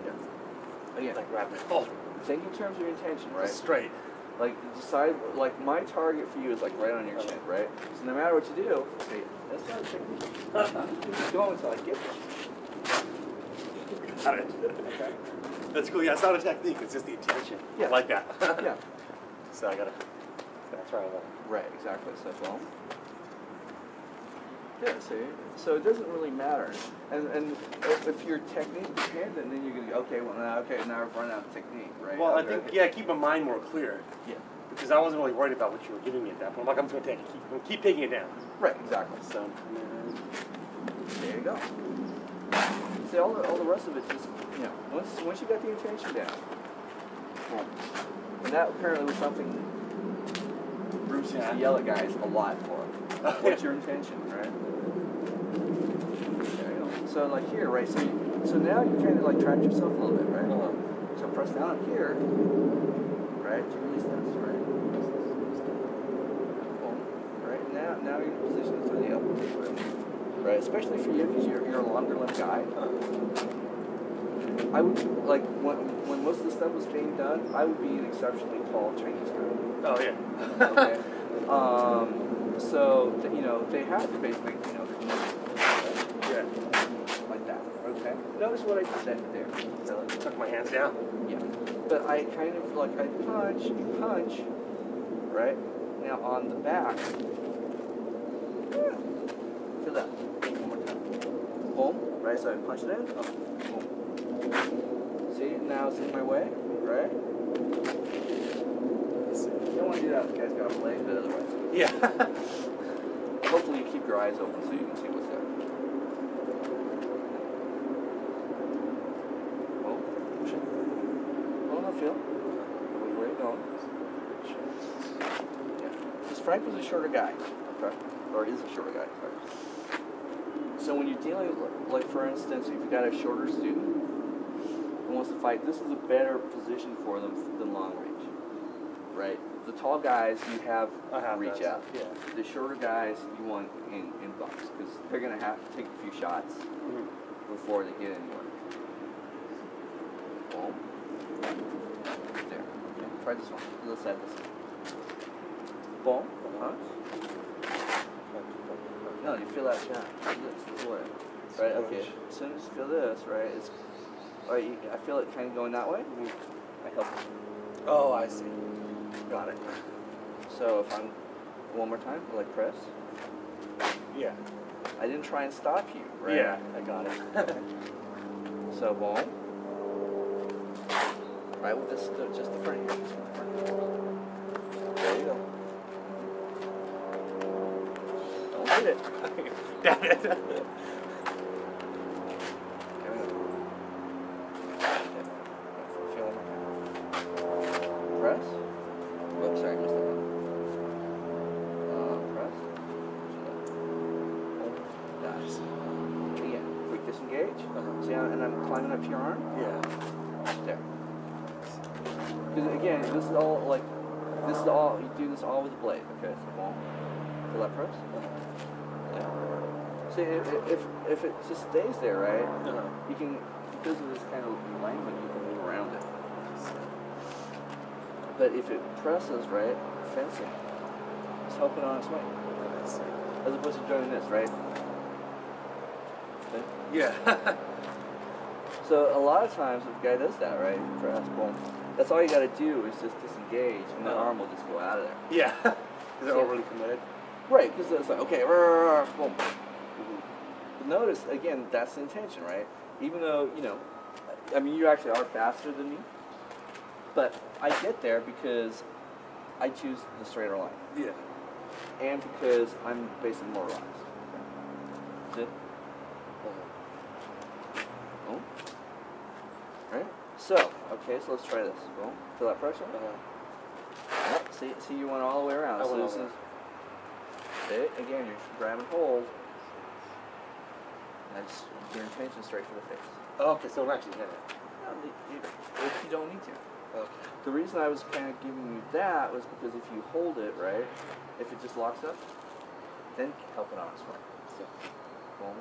Yeah. Again. Like grab it. Oh. Think in terms of your intention, right? Straight. Like, decide, like, my target for you is, like, right on your chin, right? So no matter what you do, say, that's not a technique. Keep going until I get there. Got it. Okay. That's cool. Yeah, it's not a technique. It's just the intention. Yeah. I like that. Yeah. So I gotta try that. Right, exactly. So, well. Yeah, see? So it doesn't really matter. And if your technique is dependent, then you're going to go, okay, now I've run out of technique, right? Well, I think, keep my mind more clear. Yeah. Because I wasn't really worried about what you were giving me at that point. I'm like, I'm just going to keep taking it down. Right, exactly. So, there you go. See, all the rest of it just, once you got the intention down. And that apparently was something Bruce used to yell at guys a lot for. What's your intention, right? There you go. So like here, right? So now you kind of like trapped yourself a little bit, right? So press down up here, right? To release this, right? Boom. Right now you're in a position to throw the elbow, right? Especially for you because you're a longer limb guy. I would like when most of the stuff was being done, I would be an exceptionally tall Chinese guy. Oh yeah. Okay. So they have to basically yeah, like that. Okay. Notice what I just said there. So I took my hands down. Yeah. But I kind of like I punch, right? Now on the back. Feel that. One more time. Boom. Right. So I punch it in. Boom. See? Now it's in my way. Right. You don't want to do that if the guy's got a blade, but otherwise. Yeah. Hopefully you keep your eyes open so you can see what's there. Oh, push it. Oh, no, feel. Where are you going? Frank was a shorter guy, okay? Or is a shorter guy, sorry. So when you're dealing with, like for instance, if you've got a shorter student who wants to fight, this is a better position for them than long range, right? The tall guys, you have reach out. Yeah. The shorter guys, you want in box, because they're going to have to take a few shots before they get anywhere. Boom. There. Okay. Try this one. Let's add this. Boom. No, you feel that shot. This is what. Right. Okay. As soon as you feel this, right, it's. Alright, I feel it kind of going that way. I help you. Oh, I see. Got it. So if I'm one more time, like press. Yeah. I didn't try and stop you, right? Yeah, I got it. So boom. Right with this, just the front here. Just the front. There you go. Don't hit it. Damn it. There we go. Feel one more time. Press. Whoops, sorry, I missed that one. Press. Nice. Again, quick disengage. See, and I'm climbing up to your arm. Yeah. There. Because again, this is all, you do this all with the blade. Okay, so boom. Feel that press? Yeah. See, if it just stays there, right, you can, because of this kind of alignment, you can move around it. But if it presses, right, fencing, it's helping on its way. As opposed to doing this, right? Okay? Yeah. So a lot of times if a guy does that, right, press, boom, that's all you got to do is just disengage, and the arm will just go out of there. Yeah. Because they're overly committed. Right, because it's like, okay, boom. But notice, again, that's the intention, right? Even though, you know, I mean, you actually are faster than me, but I get there because I choose the straighter line. Yeah. And because I'm basically more relaxed. See? Boom. Right? So, okay, so let's try this. Boom. Feel that pressure? Yep. See, you went all the way around. So this is, see, again, you're grabbing hold. That's your intention straight for the face. Oh, okay, so don't actually hit it. No, if you don't need to. Okay. The reason I was kind of giving you that was because if you hold it, right, if it just locks up, then help it on its way. So, boom.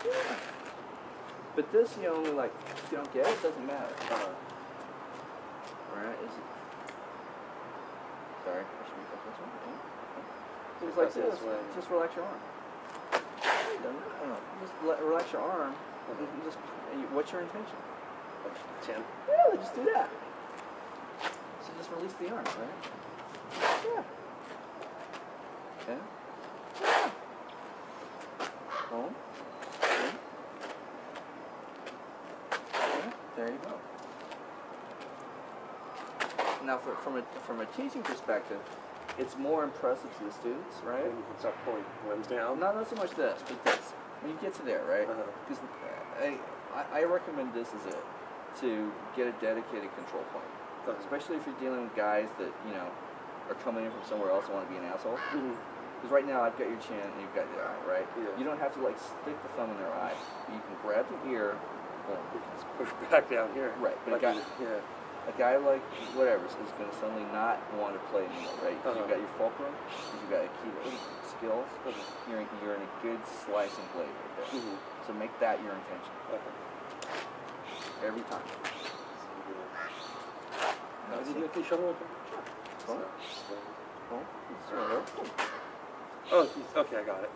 Yeah. But this, you only like, if you don't get it, it doesn't matter. Alright, is it? Sorry, I should be like this one. It's like this. Just relax your arm. No. Just relax your arm. And just, what's your intention? Chin. Yeah, just do that. So just release the arm, right? Yeah. Okay. Yeah. Boom. Okay. Yeah. There you go. Now, from a teaching perspective, it's more impressive to the students, right? And you can start pulling limbs down. Not so much this, but this. When you get to there, right? Because I recommend this as it, to get a dedicated control point. Especially if you're dealing with guys that, you know, are coming in from somewhere else and want to be an asshole. Because right now I've got your chin and you've got your eye, right? Yeah. You don't have to like stick the thumb in their eye. You can grab the ear, boom. You can just push back down here. Right. But like a guy like whatever is going to suddenly not want to play anymore, right? You've got your fulcrum, you've got your key skills, you're in a good slicing blade right there. So make that your intention. Every time. Did you make shoulder open? Sure. Oh, okay, I got it.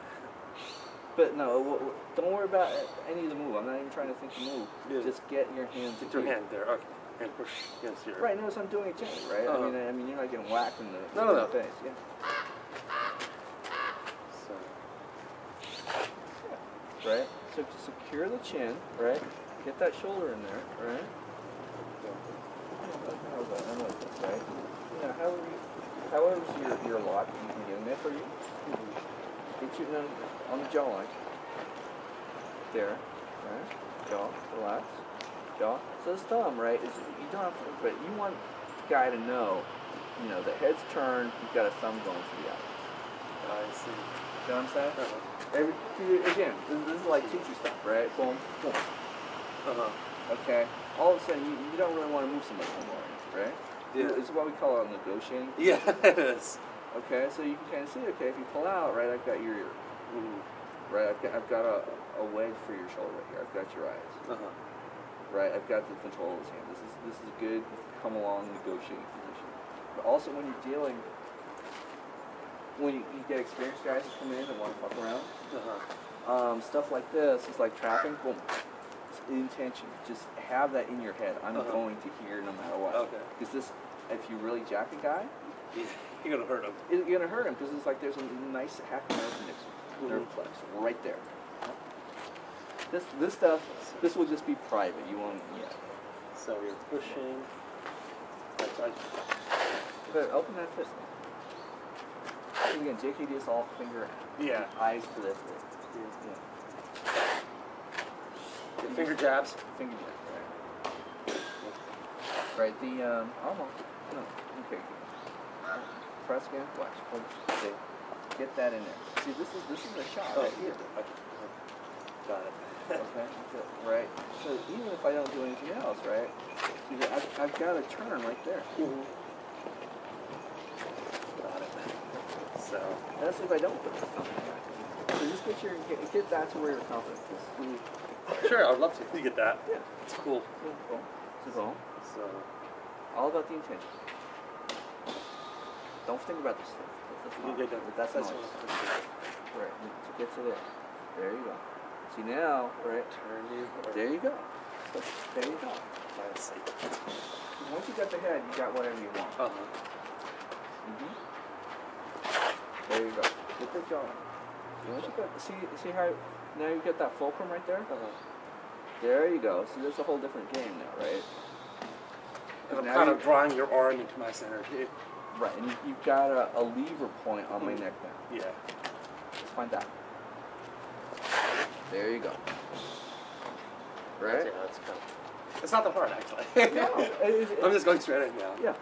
But no, don't worry about any of the move. I'm not even trying to think the move. Yeah. Just get your hand. Get your hand there, okay. And push against your... Right, notice I'm doing it gently, right? I mean, you're not getting whacked in the face. Yeah. So. Yeah. Right? So secure the chin, right? Get that shoulder in there, right? I know this, right? You know, however's your lock, you can get in there for you. Get you on the jawline. There, right? Jaw, relax. Jaw. So this thumb, right, is you don't have to, but you want the guy to know you know, the head's turned, you've got a thumb going to the eye. I see. You know what I'm saying? Again, this is like teacher stuff, right? Boom, boom. Okay. All of a sudden, you don't really want to move so much anymore, right? Yeah. It's what we call it negotiating. Yeah, it is. Okay, so you can kind of see, okay, if you pull out, right, I've got your ear. Right, I've got a wedge for your shoulder right here. I've got your eyes. Right, I've got the control of his hand. This is a good come along negotiating position. But also when you're dealing, when you get experienced guys that come in and want to fuck around, stuff like this is like trapping. Boom, it's intention. Just have that in your head. I'm going to hear no matter what. Okay. Because this, if you really jack a guy, you're gonna hurt him. You're gonna hurt him because it's like there's a nice half nerve flex right there. This stuff, this will just be private. You won't. Yeah. So you're pushing. But open that fist. And again, JKD is all finger. Yeah. Eyes for this. Yeah. Finger jabs. Finger jabs. Right. The almost. No. Okay. Press again. Watch. Okay. Get that in there. See, this is a shot right here. Got it. Okay. Right. So even if I don't do anything else, right? See, I've got a turn right there. Got it. So that's if I don't put this. So just get that to where your confidence is. Sure, I'd love to get that. Yeah. It's cool. So all about the intention. Don't think about this stuff. That's noise. Right. To get to there. There you go. See now, right? Turn you. There you go. So, there you go. I see. Once you got the head, you got whatever you want. There you go. Get the jaw. Once you got, see how now you get that fulcrum right there? There you go. See, that's a whole different game now, right? And I'm kind of drawing your arm into my center too. Right, and you've got a lever point on my neck now. Yeah. Let's find that. There you go. Right? Yeah, that's kind of... It's not that hard, actually. No. I'm just going straight in now. Yeah.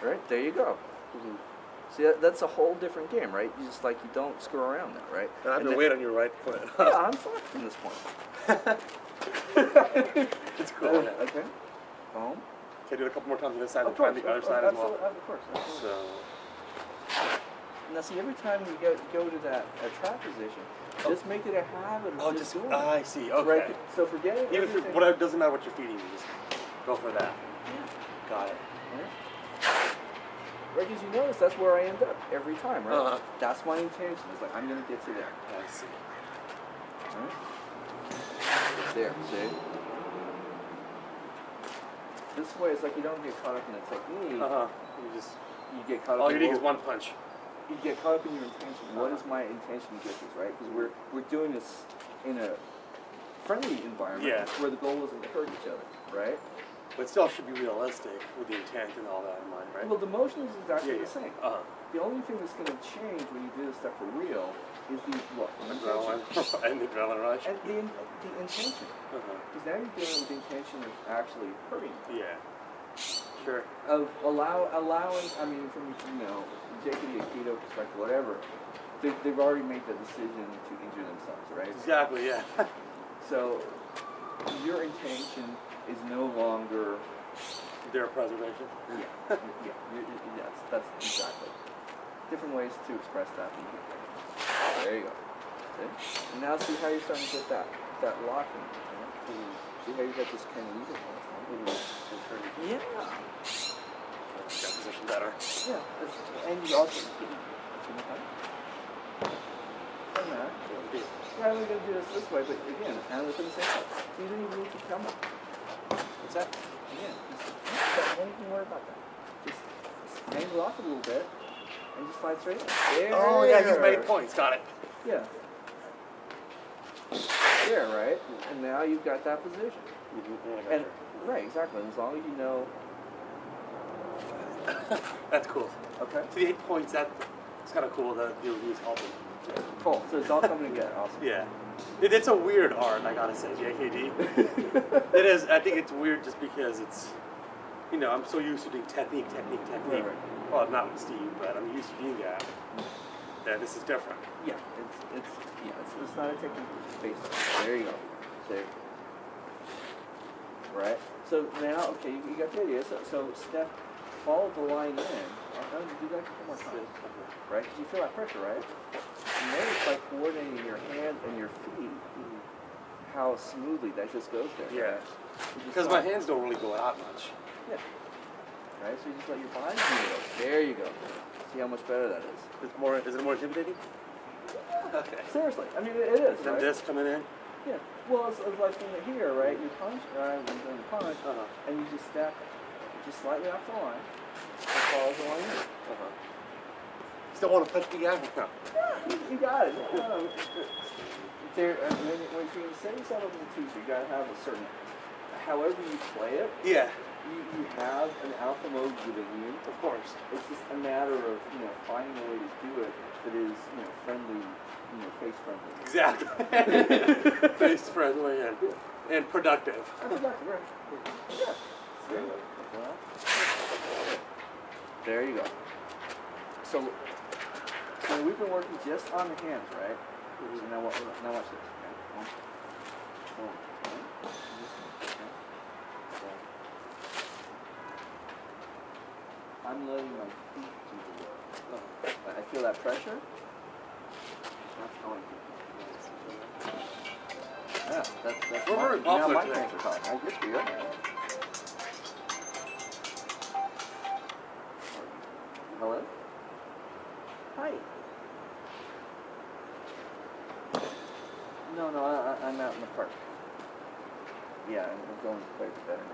Right, there you go. See, that's a whole different game, right? You just like, you don't screw around now, right? And I have to wait on your right foot. Yeah, I'm fine from this point. It's cool. Okay. Boom. Can I do it a couple more times on this side and try the other side as well? Of course. So... Now see, every time you go to that trap position, just make it a habit of just doing it. I see, okay. Right? So forget it. Even if it doesn't matter what you're feeding, you just go for that. Yeah. Got it. Right, because you notice that's where I end up every time, right? That's my intention. It's like, I'm going to get to there. I see. Right? There, see? This way, it's like you don't get caught up in the technique. You get caught up. All you need is one punch. You get caught up in your intention. What is my intention to get this, right? Because we're doing this in a friendly environment where the goal isn't to hurt each other, right? But still should be realistic with the intent and all that in mind, right? Well, the motion is exactly the same. The only thing that's going to change when you do this stuff for real is the what? Adrenaline. And the adrenaline rush. And the intention. Because now you're dealing with the intention of actually hurting. Yeah. Sure. Of allowing, I mean, from, you know, JKD, Aikido perspective, whatever, they've already made the decision to injure themselves, right? Exactly, yeah. So, your intention is no longer... Their preservation? Yeah. Yes, that's exactly. Different ways to express that. There you go. Okay. And now see how you're starting to get that lock in. Right? See how you got this kind of lever point. Yeah. That position better. Yeah. And you also... We're only going to do this way, but again, and within the same way. So you don't even need to come up. What's that? Again, don't even worry about that. Just angle off a little bit and just slide straight in. There. Oh yeah, he's made points. Got it. Yeah. There, right? And now you've got that position. And right, exactly. As long as you know. That's cool. Okay. So the 8 points, that's kind of cool that you use helping. Cool. So it's all coming together. Awesome. Yeah. It's a weird art, I gotta say, JKD. It is. I think it's weird just because it's you know, I'm so used to doing technique. Right. Well, not with Steve, but I'm used to doing that. Yeah, this is different. Yeah, it's not a technique based. There you go. See? Right. So now, okay, you got the idea. So step, follow the line in. I'll do that a couple more times. Right? Because you feel that pressure, right? And notice by coordinating your hands and your feet, how smoothly that just goes there. Yeah. Right? Because my hands don't really go out much. Yeah. Right. So you just let your body move. There you go. See how much better that is. Is it more intimidating? Okay. Seriously, I mean it is. And Right? this coming in? Yeah. Well, it's like from here, right? You punch, right? When you're doing the punch, and you just step just slightly off the line, and follow the line in. Still want to punch me out? No. Yeah, you got it. No. There, when you set yourself up as a teacher, you got to have a certain, however you play it. Yeah. You have an alpha mode within you. Of course. It's just a matter of finding a way to do it that is friendly, face friendly. Exactly. Face friendly and productive. And productive, right? Yeah. There you go. Well, there you go. So we've been working just on the hands, right? So now watch this. Okay. One. I'm letting my feet do the work. I feel that pressure. That's how I feel. Yeah, that's We're very now popular my today. hands are talking. I guess we are. Hello? Hi. No, I'm out in the park. Yeah, I'm going quite a bit better now.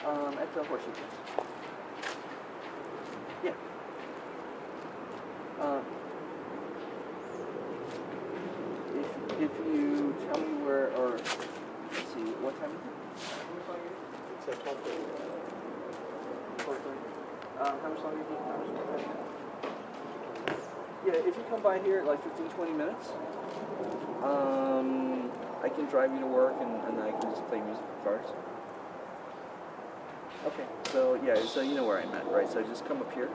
At the horseshoe. Yeah. If you tell me where, or let's see, what time is it? It's 12:30. How much longer do you think? Yeah, if you come by here at like 15-20 minutes, I can drive you to work and I can just play music for cars. Okay, so yeah, so you know where I'm at, right? So just come up here.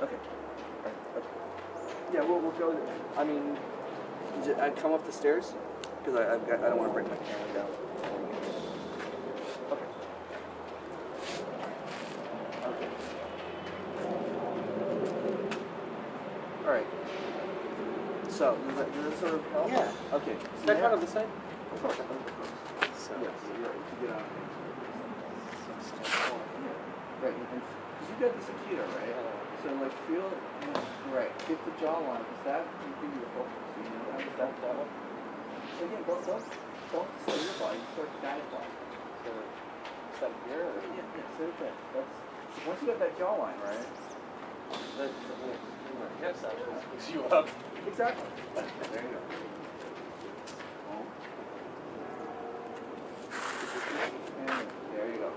Okay. All right. Okay. Yeah, we'll go. I mean, I'd come up the stairs because I don't want to break my camera down. Okay. Okay. All right. So does that sort of help? Yeah. Okay. Is that kind of the same? Of course. So, Yes. Yeah. You get on. Right, because you got this computer, right? So like feel, right, get the jawline, because that can give you the focus, that one. So again, don't slow your body, start to guide body. So, step here, or? Yeah, sit there. Once you got that jawline, right? Yes, that picks you up. Exactly. There you go. And there you go.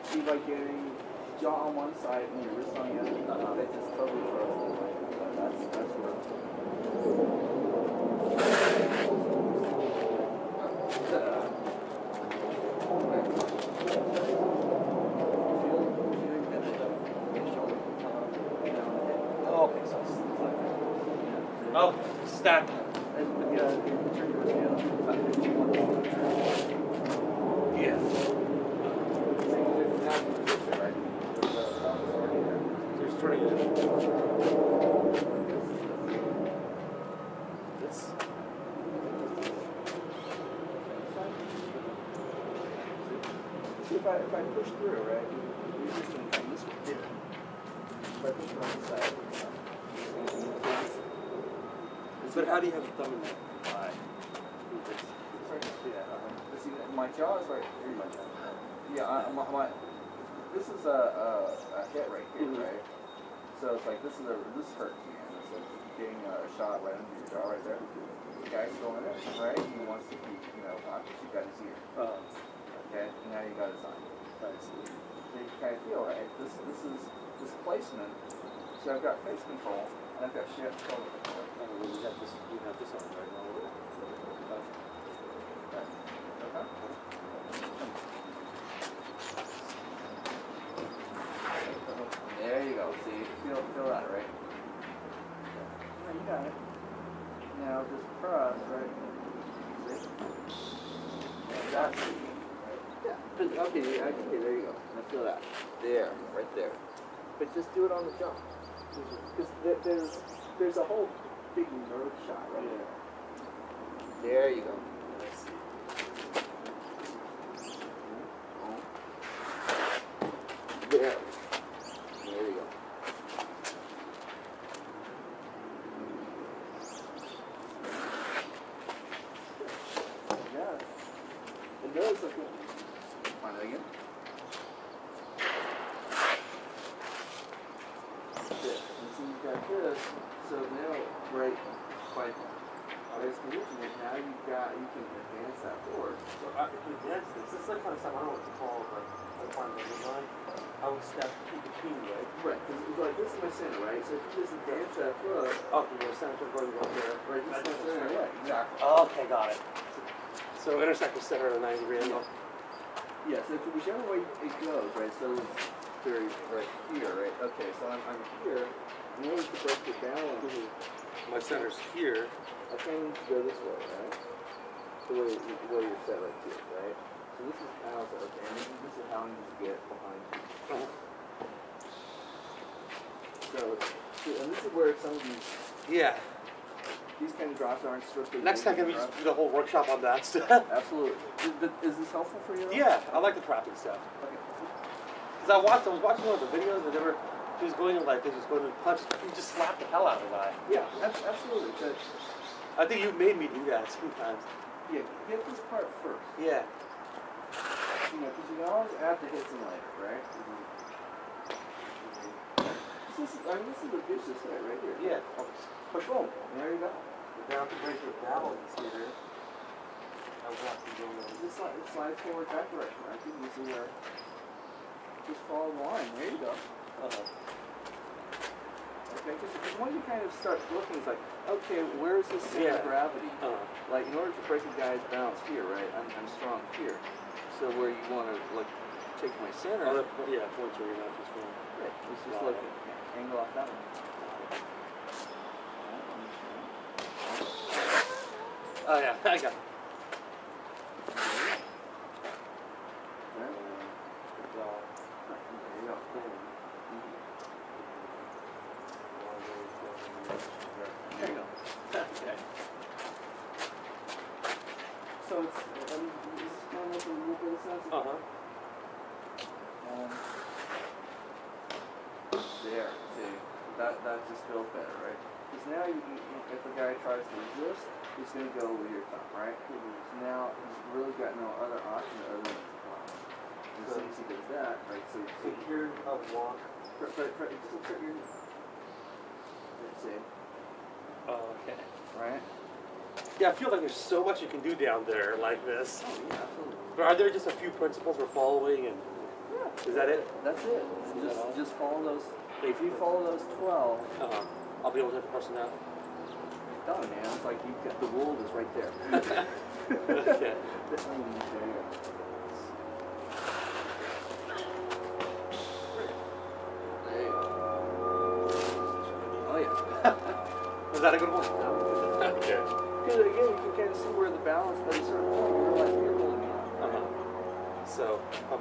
See, like getting jaw on one side and your wrist on the other. That just totally throws it. That's where. Oh, okay, so it's like oh, stack. Yes. There's 20 minutes. This. See, if I push through, right, you're just going to come this way. Yeah. If I push around the side. But how do you have a thumb in there? Why? Yeah. See, my jaw is right here. My jaw. Yeah, this is a hit right here, right? So it's like this hurts me, and it's like getting a shot right under your jaw right there. The guy's going in, right? He wants to keep, obviously you got his ear. Okay, and now you got his eye. So you kind of feel, right? This placement. So I've got face control, and I've got shift shoulder control. We have this on right now. Right. There you go. See, feel that, right? Yeah, you got it. Now just cross, right? See? That's it. Yeah. Okay, there you go. Now feel that. There, right there. But just do it on the jump. Because there's a whole big nerve shot right there. There you go. There. There you go. Yeah. And notice like find it again. This. And so you've got this. So now right by this condition, now you can advance that forward. So I can advance this. This is like kind of stuff I don't know what it's called, but I find the design. I would step in between, right? Right, because it's like this is my center, right? So if you just advance that foot. Oh, you go center going right there. Right, this is my center. Yeah, exactly. Okay, got it. So intersect the center at a 90-degree angle. Yeah, so whichever way it goes, right? So it's very right here, right? Okay, so I'm here. In order to break the balance, My center's here. I kind of need to go this way, right? The way you're set right here, right? So this is how it's okay, and this is how I need to get behind you. So, and this is where some of these kind of drops aren't strictly. Next time, can we just do the whole workshop on that stuff? Absolutely. Is this helpful for you? Though? Yeah, I like the trapping stuff. Okay. Because I was watching one of the videos, and he was going like this, he was going to punch, he just slapped the hell out of the guy. Yeah, absolutely. But I think you made me do that sometimes. yeah, get this part first. Yeah. You know, because you can always add the hits in later, right? This is a vicious hit right here. Yeah. But boom, there you go. Now to break your balance here. I would have to go Just slide forward that direction. I think this is where. Just follow the line. There you go. Okay, because when you kind of start looking, it's like, okay, where's the center of gravity? Like, in order to break a guy's balance here, right? I'm strong here. So where you want to like take my center. Yeah, points where you're not just wrong. Right. Let's just look at angle off that one. Oh yeah, I got it. There you go. Okay. So it's, this is kind of making a little bit of sense. There, see, that just feels better, right? Because now you can, if a guy tries to resist, he's going to go with your thumb, right? So now he's really got no other option other than to block. And as soon as he does that, right? So here I walk. Just put your knee. Let's see. Okay. Right? Yeah, I feel like there's so much you can do down there like this. Oh, yeah, absolutely. But are there just a few principles we're following, and is that it? That's it. Just follow those. If you follow those 12, I'll be able to hit the person now. done, man. It's like you've got the world is right there. Okay. There you go. Oh yeah. Is that a good one? Okay. Because again, you can kind of see where the balance at a certain point you realize you're holding it on. So, oh,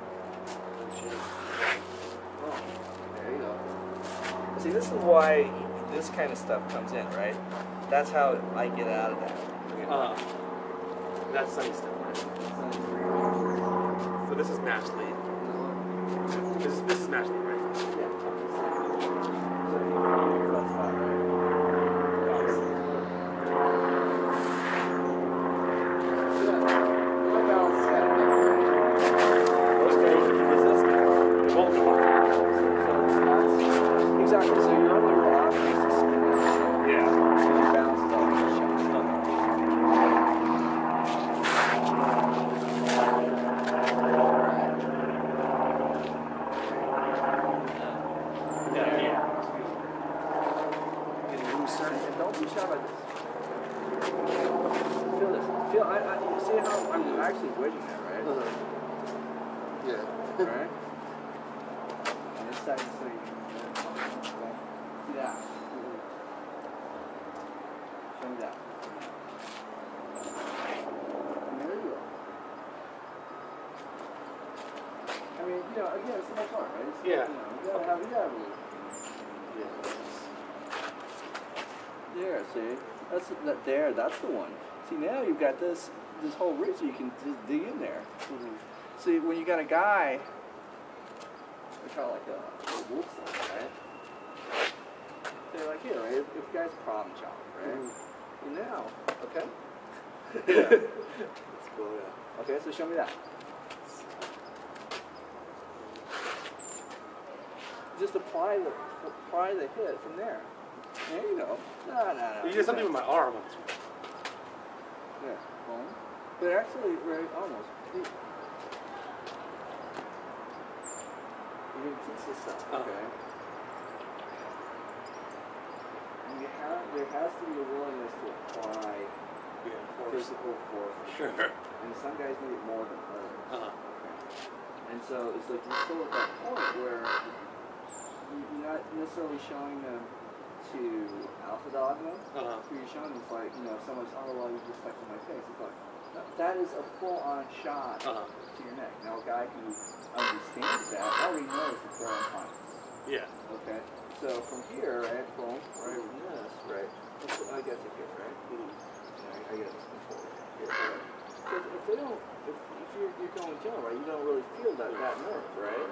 there you go. See, this is why this kind of stuff comes in, right? That's how I get out of that. That's sunny stuff, right? So this is match lead. This is match lead, right? Yeah. So if you want that spot, right? Exactly, so your only real option is to spin that shit. Yeah. So your balance is all going to change. Getting looser, and don't be shy like this. Feel this. See how I'm actually waiting there. right? Yeah. Right? And this side, so you can see that. Show me that. And there you go. I mean, you know, again, it's much art, right? It's, Yeah. You know, you gotta have a little. There, see? That's the one. See, now you've got this whole ridge so you can just dig in there. See, when you got a guy, they're kind of like a wolf son, right? They're like, here, right? If a guy's a problem child, right? And now, okay? Yeah. That's cool, yeah. Okay, so show me that. Just apply the hit from there. There you go. No. You did something with my arm. Yeah. Well, but actually, right, almost. You can teach this stuff. Okay. And there has to be a willingness to apply physical force. Sure. And some guys need it more than others. And so it's like you're still at that point where you're not necessarily showing them to alpha dog them. Who you're showing them is like, you know, someone's, oh, well, you just touched my face. It's like, no, that is a full-on shot to your neck. Now, a guy who understands that already knows that they're unconscious. Yeah. Okay? So from here, right, boom, right, from this, right, I guess it here, right? I guess it's control here, right? Because if they don't, if you're going general, right, you don't really feel that nerve, right?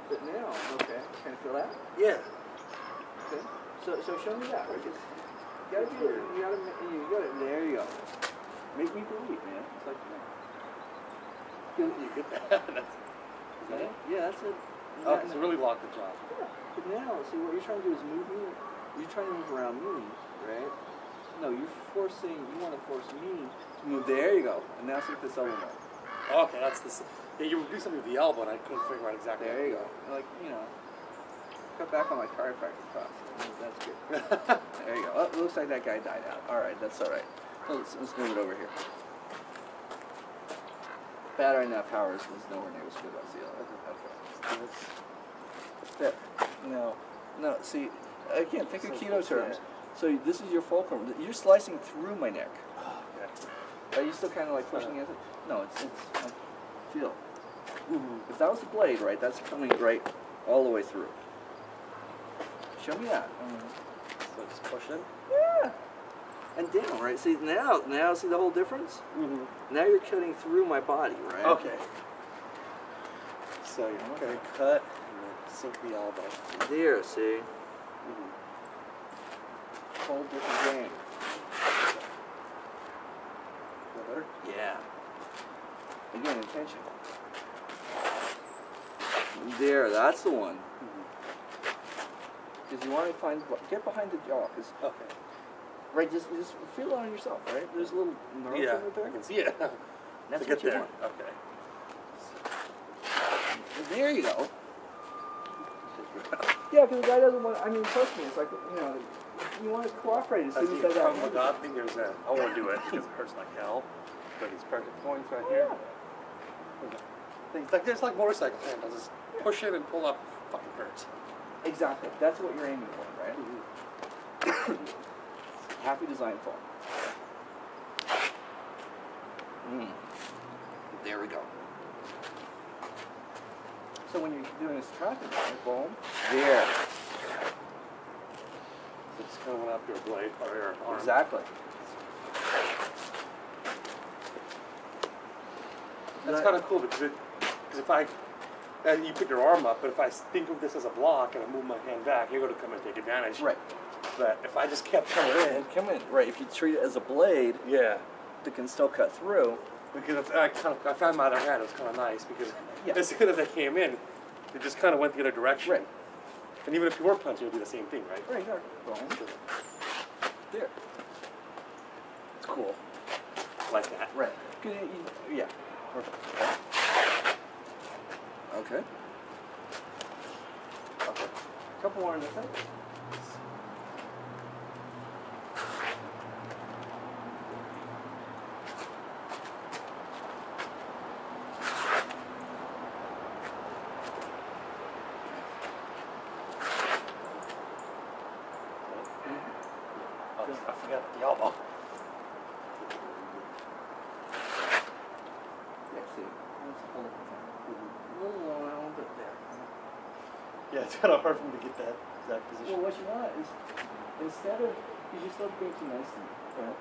But now, okay, can you feel that? Yeah. Okay. So show me that, right? Because you gotta, there you go. Make me believe, man. It's like, You get that? yeah, that's it. Oh, because it really locked the jaw. Yeah. But now, see, what you're trying to do is move me. You're trying to move around me, right? No, you want to force me to move. There you go. And now see if this elbow moves. Okay, that's this. Yeah, you would do something with the elbow, and I couldn't figure out exactly. There you go. Like, you know, cut back on my chiropractic class. That's good. There you go. Oh, it looks like that guy died out. All right, that's all right. Let's move it over here. Battery net power is nowhere near as good as the other. Okay. There. No. See, again, think of keto terms. So this is your fulcrum. You're slicing through my neck. Are you still kind of like pushing against it? No, it's like, feel. If that was the blade, right, that's coming right all the way through. Show me that. So just push in? Yeah. And down, right? See, now see the whole difference? Now you're cutting through my body, right? Okay. So you're going to cut and then sink the elbow. There, see? Whole different game. Is that better? Yeah. Again, intention. There, that's the one. Because you want to get behind the jaw. Okay. Right, just feel it on yourself, right? There's a little nerve right there. I can see it. That's to what get you there. want. Okay. There you go. Yeah, because the guy doesn't want. I mean, trust me, it's like, you know, you want to cooperate as soon as that happens. God thing there's that. I won't do it because it hurts like hell. But these pressure points right here. There's like motorcycle handles. Just push in and pull up. Fucking hurts. Exactly. That's what you're aiming for, right? Happy design fall. There we go. So when you're doing this tracking, right, boom, there. It's coming up your blade or your arm. Exactly. That's kind of cool because if I, and you put your arm up, but if I think of this as a block and I move my hand back, you're going to come and take advantage. Right. But if I just kept coming in. Right, if you treat it as a blade, yeah, it can still cut through. Because I found my other hand, it was kind of nice because as soon as I came in, it just kind of went the other direction. Right. And even if you were punching, it would do the same thing, right? Right, exactly. There. It's cool. Like that. Right. Yeah. Perfect. Okay. Okay. A couple more in this thing. I forgot the elbow. Yeah, see. Let's hold it there. A little long, but there. Yeah, it's kind of hard for me to get that exact position. Well, what you want is, instead of, you just don't being too nice to me, right?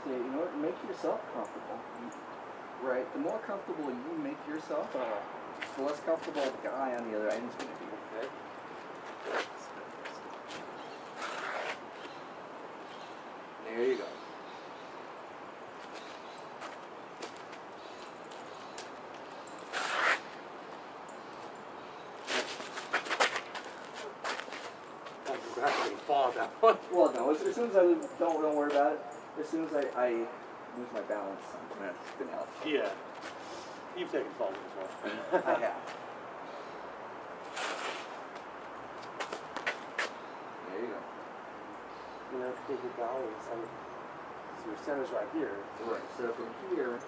So, you know what, make yourself comfortable, right? The more comfortable you make yourself, the less comfortable the guy on the other end is going to be. Okay. There you go. Fall that one. Well, no. As soon as I don't worry about it. As soon as I lose my balance, I'm gonna spin out. Yeah. You've taken falls before. I have. There you go. You know, take your balance. So your center's right here. Right. So from here,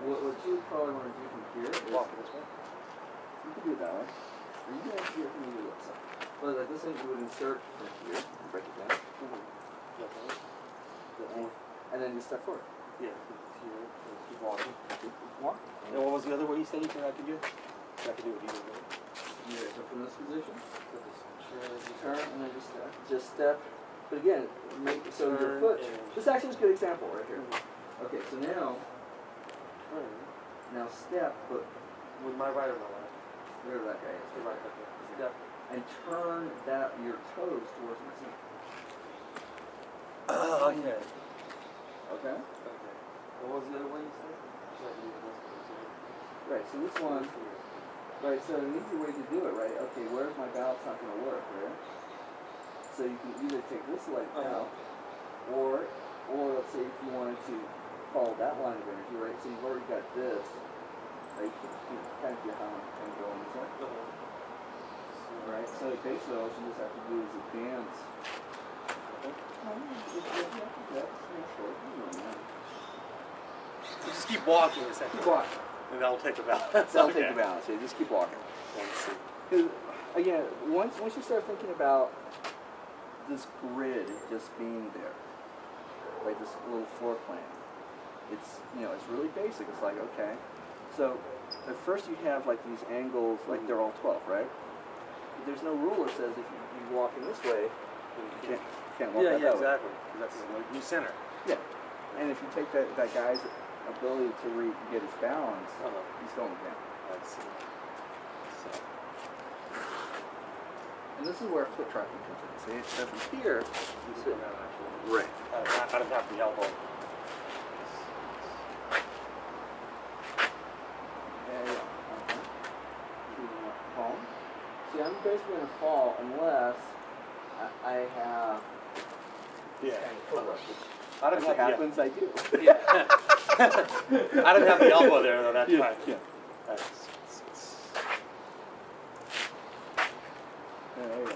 what you probably want to do from here is walk this way. You can do it that way. Or you can actually do it this way. Well, like this thing you would insert from here, break it down. And then you step forward. Yeah, here, keep walking. Keep walking. And what was the other way you said I could do? I could do it either way. Yeah, so from this position, turn and then just step. But again, make so your foot. This actually is a good example right here. Okay, so now turn. Now step, but with my right or my left? Wherever that guy is. The right, okay. Step. And turn your toes towards my seat. Okay. Okay? Okay. What was the other way you said? Right, so this one, right, so an easy way to do it, right? Okay, where's my balance not going to work, right? So you can either take this leg out, or let's say if you wanted to follow that line of energy, right? So you've already got this, right? You can kind of get how I'm going this way. Right, so basically all you just have to do is advance. So just keep walking essentially. Keep walking. And that'll take the balance. That'll take the balance, yeah, just keep walking. Because, again, once you start thinking about this grid just being there, right, this little floor plan, it's really basic. It's like, okay, so at first you have like these angles, like they're all 12, right? There's no rule that says if you walk in this way, you can't walk that way. Exactly. That's the new center. Yeah. And if you take that guy's ability to get his balance, he's going down. I see. So. And this is where foot tracking comes in. See, so from here, you sit down actually. Right. I don't have the elbow. Palm. See, I'm basically going to fall unless I have footwork. I don't have happens, I do. Yeah. I don't have the elbow there, though. That's right. Yeah. There you go.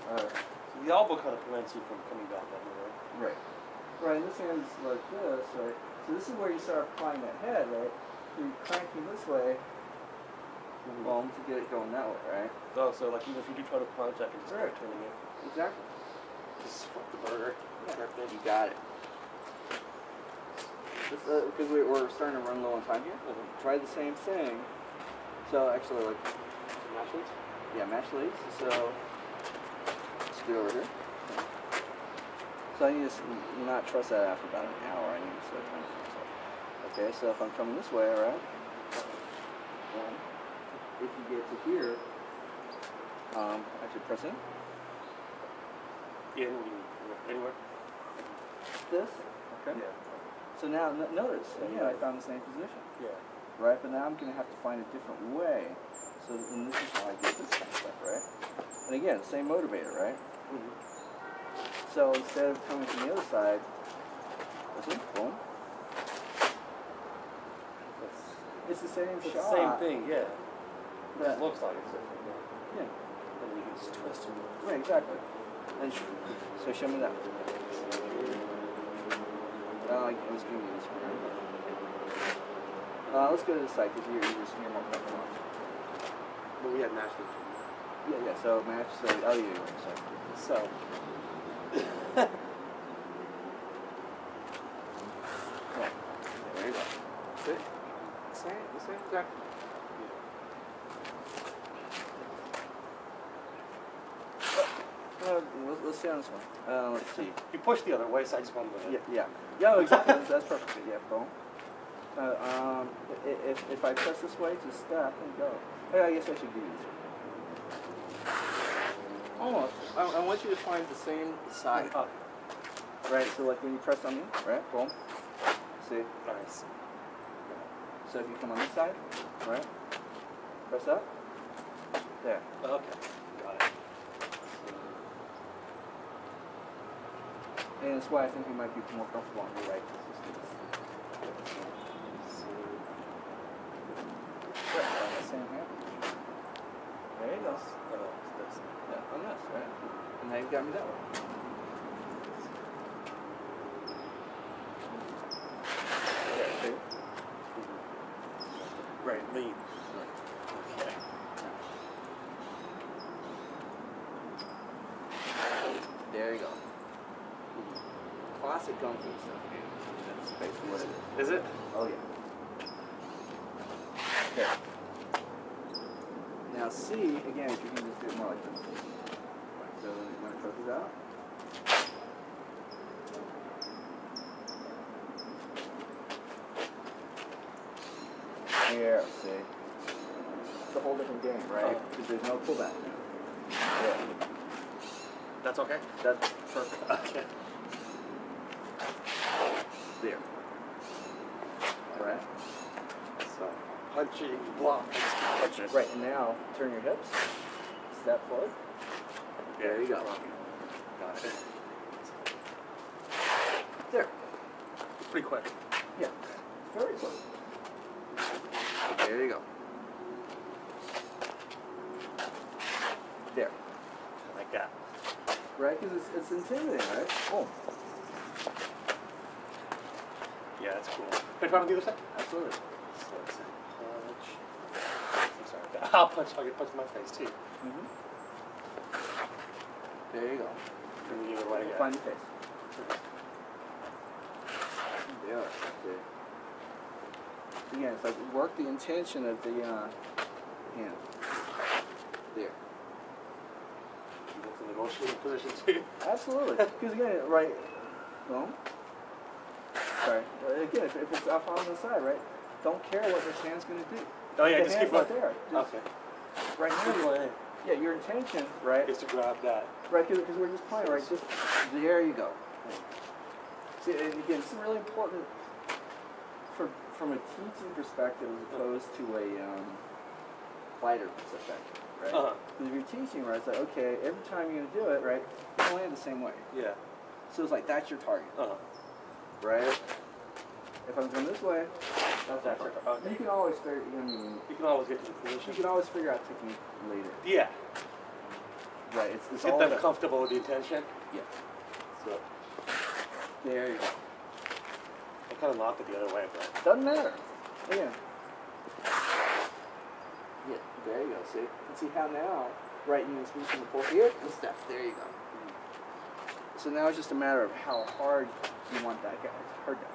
All right. So the elbow kind of prevents you from coming back that way, right? Right. And this hand's like this, right? So this is where you start applying that head, right? So you're cranking this way. Well, to get it going that way, right? Oh, so like even if you do try to punch, I can just start turning it. Exactly. Just flip the burger. Yeah. You got it. Because we're starting to run low on time here. Try the same thing. So actually, like match leads? Yeah, match leads. So let's do it over here. So I need to not trust that after about an hour. I need to start trying to fix it. Okay, so if I'm coming this way, all right. If you get to here, actually press in. Yeah, anywhere. This. Okay. Yeah. So now notice, again, I found the same position. Yeah. Right, but now I'm going to have to find a different way. So and this is how I get this kind of stuff, right? And again, same motivator, right? So instead of coming from the other side, listen, boom. It's the same it's shot. The same thing, yeah. That it looks like it's different. Yeah. And then you can just twist it. Right, exactly. And so show me that. Let's give you this one. Let's go to the side because you're more comfortable. But we had match leads. Yeah. So match. So yeah. Sorry. So See? The same exact. Let's see on this one. Let's see. You push the other way, so I just want to. Yeah, exactly. That's perfect. Yeah, boom. If I press this way, just step and go. Yeah, I guess I should do this. Almost. I want you to find the same side. Right, so like when you press on me, right, boom. See? Nice. So if you come on this side, right, press up, there. Okay, got it. And that's why I think you might be more comfortable on your right. Right, on the same hand. There you go. Yeah, on this, right? And now you've got me that way. There, see? Right, lean. Okay. There you go. Classic kung fu stuff, man. That's basically what it is. Is it? Oh, yeah. There. Now, see, again, if you can just do it more like this. Right, so when it pushes out. Here, see. It's a whole different game, right? Because there's no pullback now. Yeah. That's okay? That's perfect. Okay. There. Alright? So, punching, block, just keep punching. Right, and now turn your hips, step forward. There you go. Got it. There. Pretty quick. Yeah, very quick. There you go. There. Like that. Right, because it's intimidating, right? Oh. Yeah, that's cool. Can I try on the other side? Absolutely. So let's see. Punch. I'm sorry. I'll punch. I'll get punched in my face too. Mm-hmm. There you go. And the other way. Yeah. Find your face. There. Okay. Again, it's like work the intention of the hand. There. That's a negotiating position too. Absolutely. Because again, right. Boom. Sorry. Again, if it's off on the side, right? Don't care what this hand's going to do. Oh yeah, the just hand's keep not running. there. Just Okay. right now. Yeah, your intention, right? Is to grab that. Right, because we're just playing, right? Just there you go. See, and again, it's really important from a teaching perspective as opposed to a fighter perspective, right? Because if you're teaching, right, it's like, okay, every time you're going to do it, right, you're going to land the same way. Yeah. So it's like, that's your target, right? If I'm going this way, that's that target. Okay. You can always figure, You can always get to the position. you can always figure out technique later. Yeah. Right, it's Get all them about, comfortable with the intention. yeah. So There you go. I kind of knocked it the other way, but Doesn't matter. Again. Yeah, there you go, see? And see how now, right, you can speak from the pull here and step. There you go. So now it's just a matter of how hard you want that guy. Hard guy.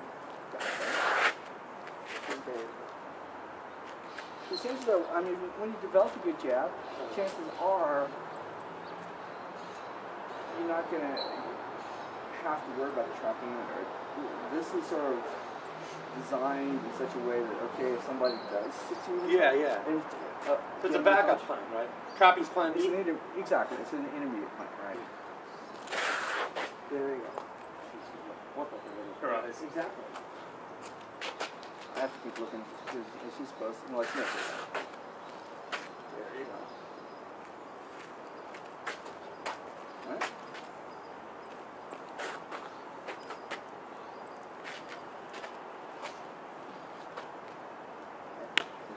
Okay. The chances are, I mean, when you develop a good jab, chances are you're not going to have to worry about the trapping or this is sort of designed in such a way that, okay, if somebody does succeed, yeah. and, So it's a backup plan, right? Trapping's plan it's B. Exactly, it's an intermediate plan, right? There you go. Right. Exactly. I have to keep looking because she's supposed to, like, no. There you go. All right.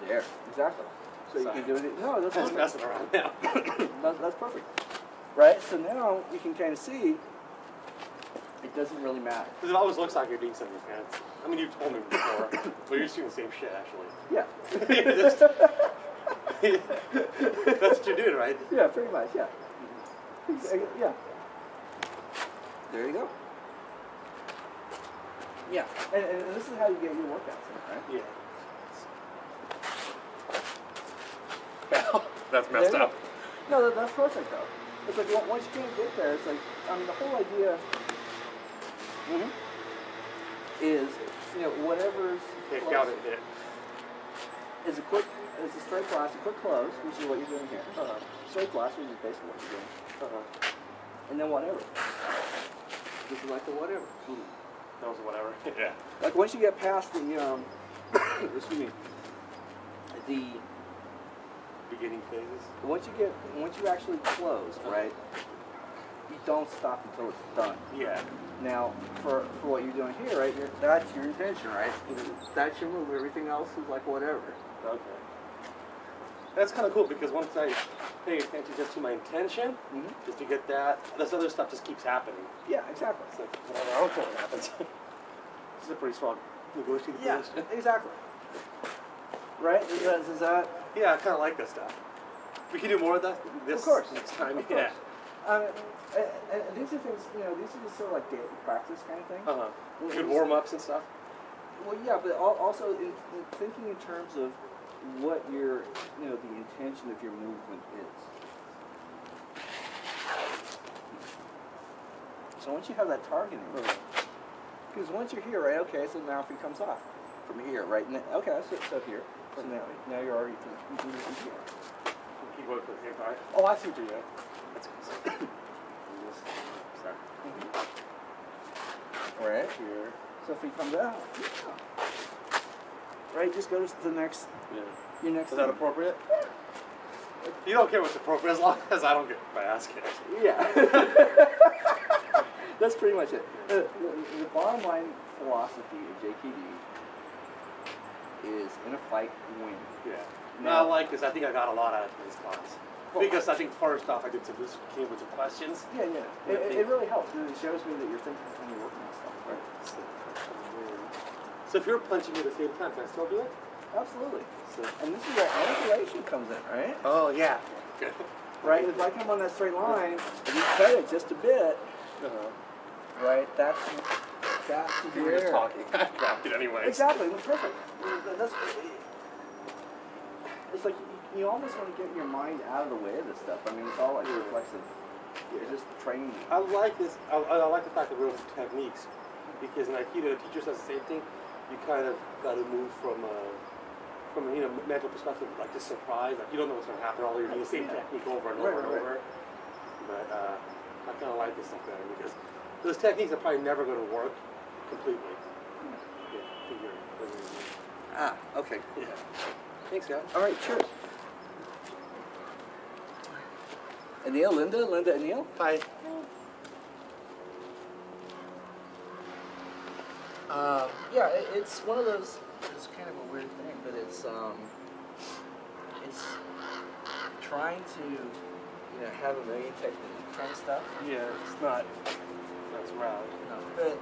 There, exactly. So you can do it. No, that's I'm perfect. messing around now. That's perfect. Right? So now you can kind of see it doesn't really matter. Because it always looks like you're doing something fancy. I mean, you've told me before, but you're just doing the same shit, actually. Yeah. That's what you're doing, right? Yeah, pretty much, yeah. Yeah. There you go. Yeah, and this is how you get your workouts in, right? Yeah. that's messed up. No, that's perfect though. It's like once you can't get there, it's like I mean the whole idea is whatever's Take out and hit. Is a straight blast, a quick close, which is what you're doing here. Straight blast, which is basically what you're doing. And then whatever. This is like the whatever. That was whatever. Yeah. Like once you get past the excuse me, the beginning phases. Once you actually close, right? You don't stop until it's done. Yeah. Now, for what you're doing here, right? That's your intention, right? That's your move. Everything else is like whatever. Okay. That's kind of cool because once I pay attention just to my intention, just to get that, this other stuff just keeps happening. Yeah, exactly. It's like whatever, I don't care what happens. This is a pretty strong negotiating position. Yeah, exactly. Right? Is that? Yeah, I kind of like this stuff. We can do more of that this next time. Of course. And these are things, these are just sort of like daily practice kind of thing. Good warm-ups and stuff. Well, yeah, but also in thinking in terms of what your, the intention of your movement is. So once you have that targeting, because once you're here, right? Okay, so now if he comes off from here, right? Okay, so here. So now you're already from here. Keep going for the same part. Oh, I see what you're doing. That's good. Right here. So if he comes out, right, just go to the next. Yeah. Your next. Is that appropriate? You don't care what's appropriate as long as I don't get my ass kicked. Yeah. That's pretty much it. The bottom line philosophy of JKD is in a fight, win. Yeah. Now, I like this. I think I got a lot out of this class. Because I think first off, I did some loose came with some questions. Yeah, yeah. It really helps. It shows me that you're thinking when you're working on stuff. Right. So if you're punching at the same time, can I still do it? Absolutely. So, and this is where angulation comes in, right? Oh, yeah. Right? If I come on that straight line, and you cut it just a bit, right? That's you were just talking. I grabbed it anyway. Exactly. Perfect. It's like you almost want to get your mind out of the way of this stuff. I mean, it's all like reflexive. It's just training. I like this. I like the fact that we're over techniques, because in Aikido, the teacher says the same thing. You kind of got to move from a mental perspective, like just surprise. Like you don't know what's going to happen. All you're doing the same technique over and over and over. But I kind of like this stuff better because those techniques are probably never going to work completely. Yeah. Okay. Yeah. Thanks, guys. All right, cheers. Anill, Linda, Anill. Hi. Yeah, it's one of those. It's kind of a weird thing, but it's trying to have a million technique kind of stuff. Yeah, it's not. That's round. No, but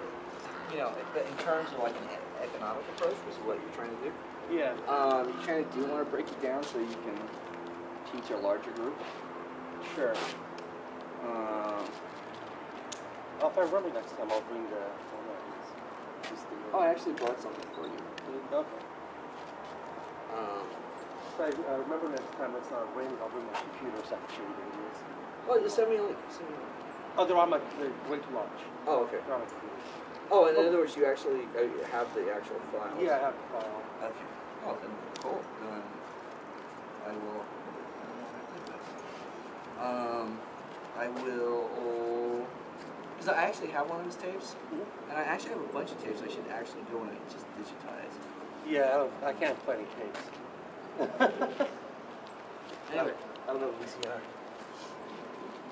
but in terms of like an economic approach, which is what you're trying to do. Yeah. You kind of do want to break it down so you can teach a larger group. Sure. If I remember next time, I'll bring the. Oh, I actually brought something for you. Okay. So I remember next time it's not raining, I'll bring my computer so I can show you the videos. Oh, just send me a link. Oh, they're way too large. Oh, okay. They're on my computer. Oh, in other words, you actually have the actual files. Yeah, I have the file. Okay. Oh, then cool. Then I will. I will. Because I actually have one of his tapes, and I actually have a bunch of tapes I should actually go in and just digitize. Yeah, I can't play any tapes. Anyway, I don't know VCR.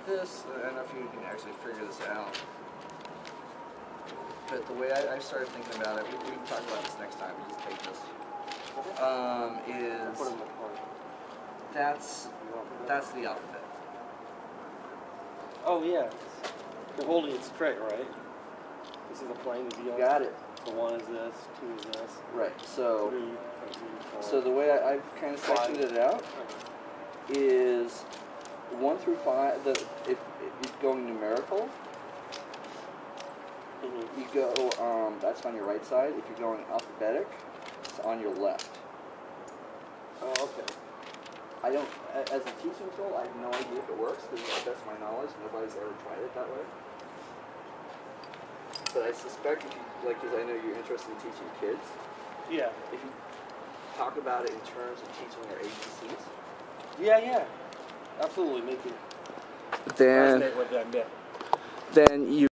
This, I don't know if you can actually figure this out. But the way I started thinking about it, we can talk about this next time. We just take this. Is that's the alphabet. Oh yeah, you're holding it straight, right? This is a plane. Got it. So 1 is this, 2 is this. Right. So 3, 4, so the way I've kind of sectioned it out is 1 through 5. If you're going numerical. You go, that's on your right side. If you're going alphabetic, it's on your left. Oh, okay. I don't, as a teaching tool, I have no idea if it works, because to the best of my knowledge, nobody's ever tried it that way. But I suspect if you, like, because I know you're interested in teaching kids. Yeah. If you talk about it in terms of teaching their ABCs. Yeah. Absolutely, make it then resonate with them, yeah. Then you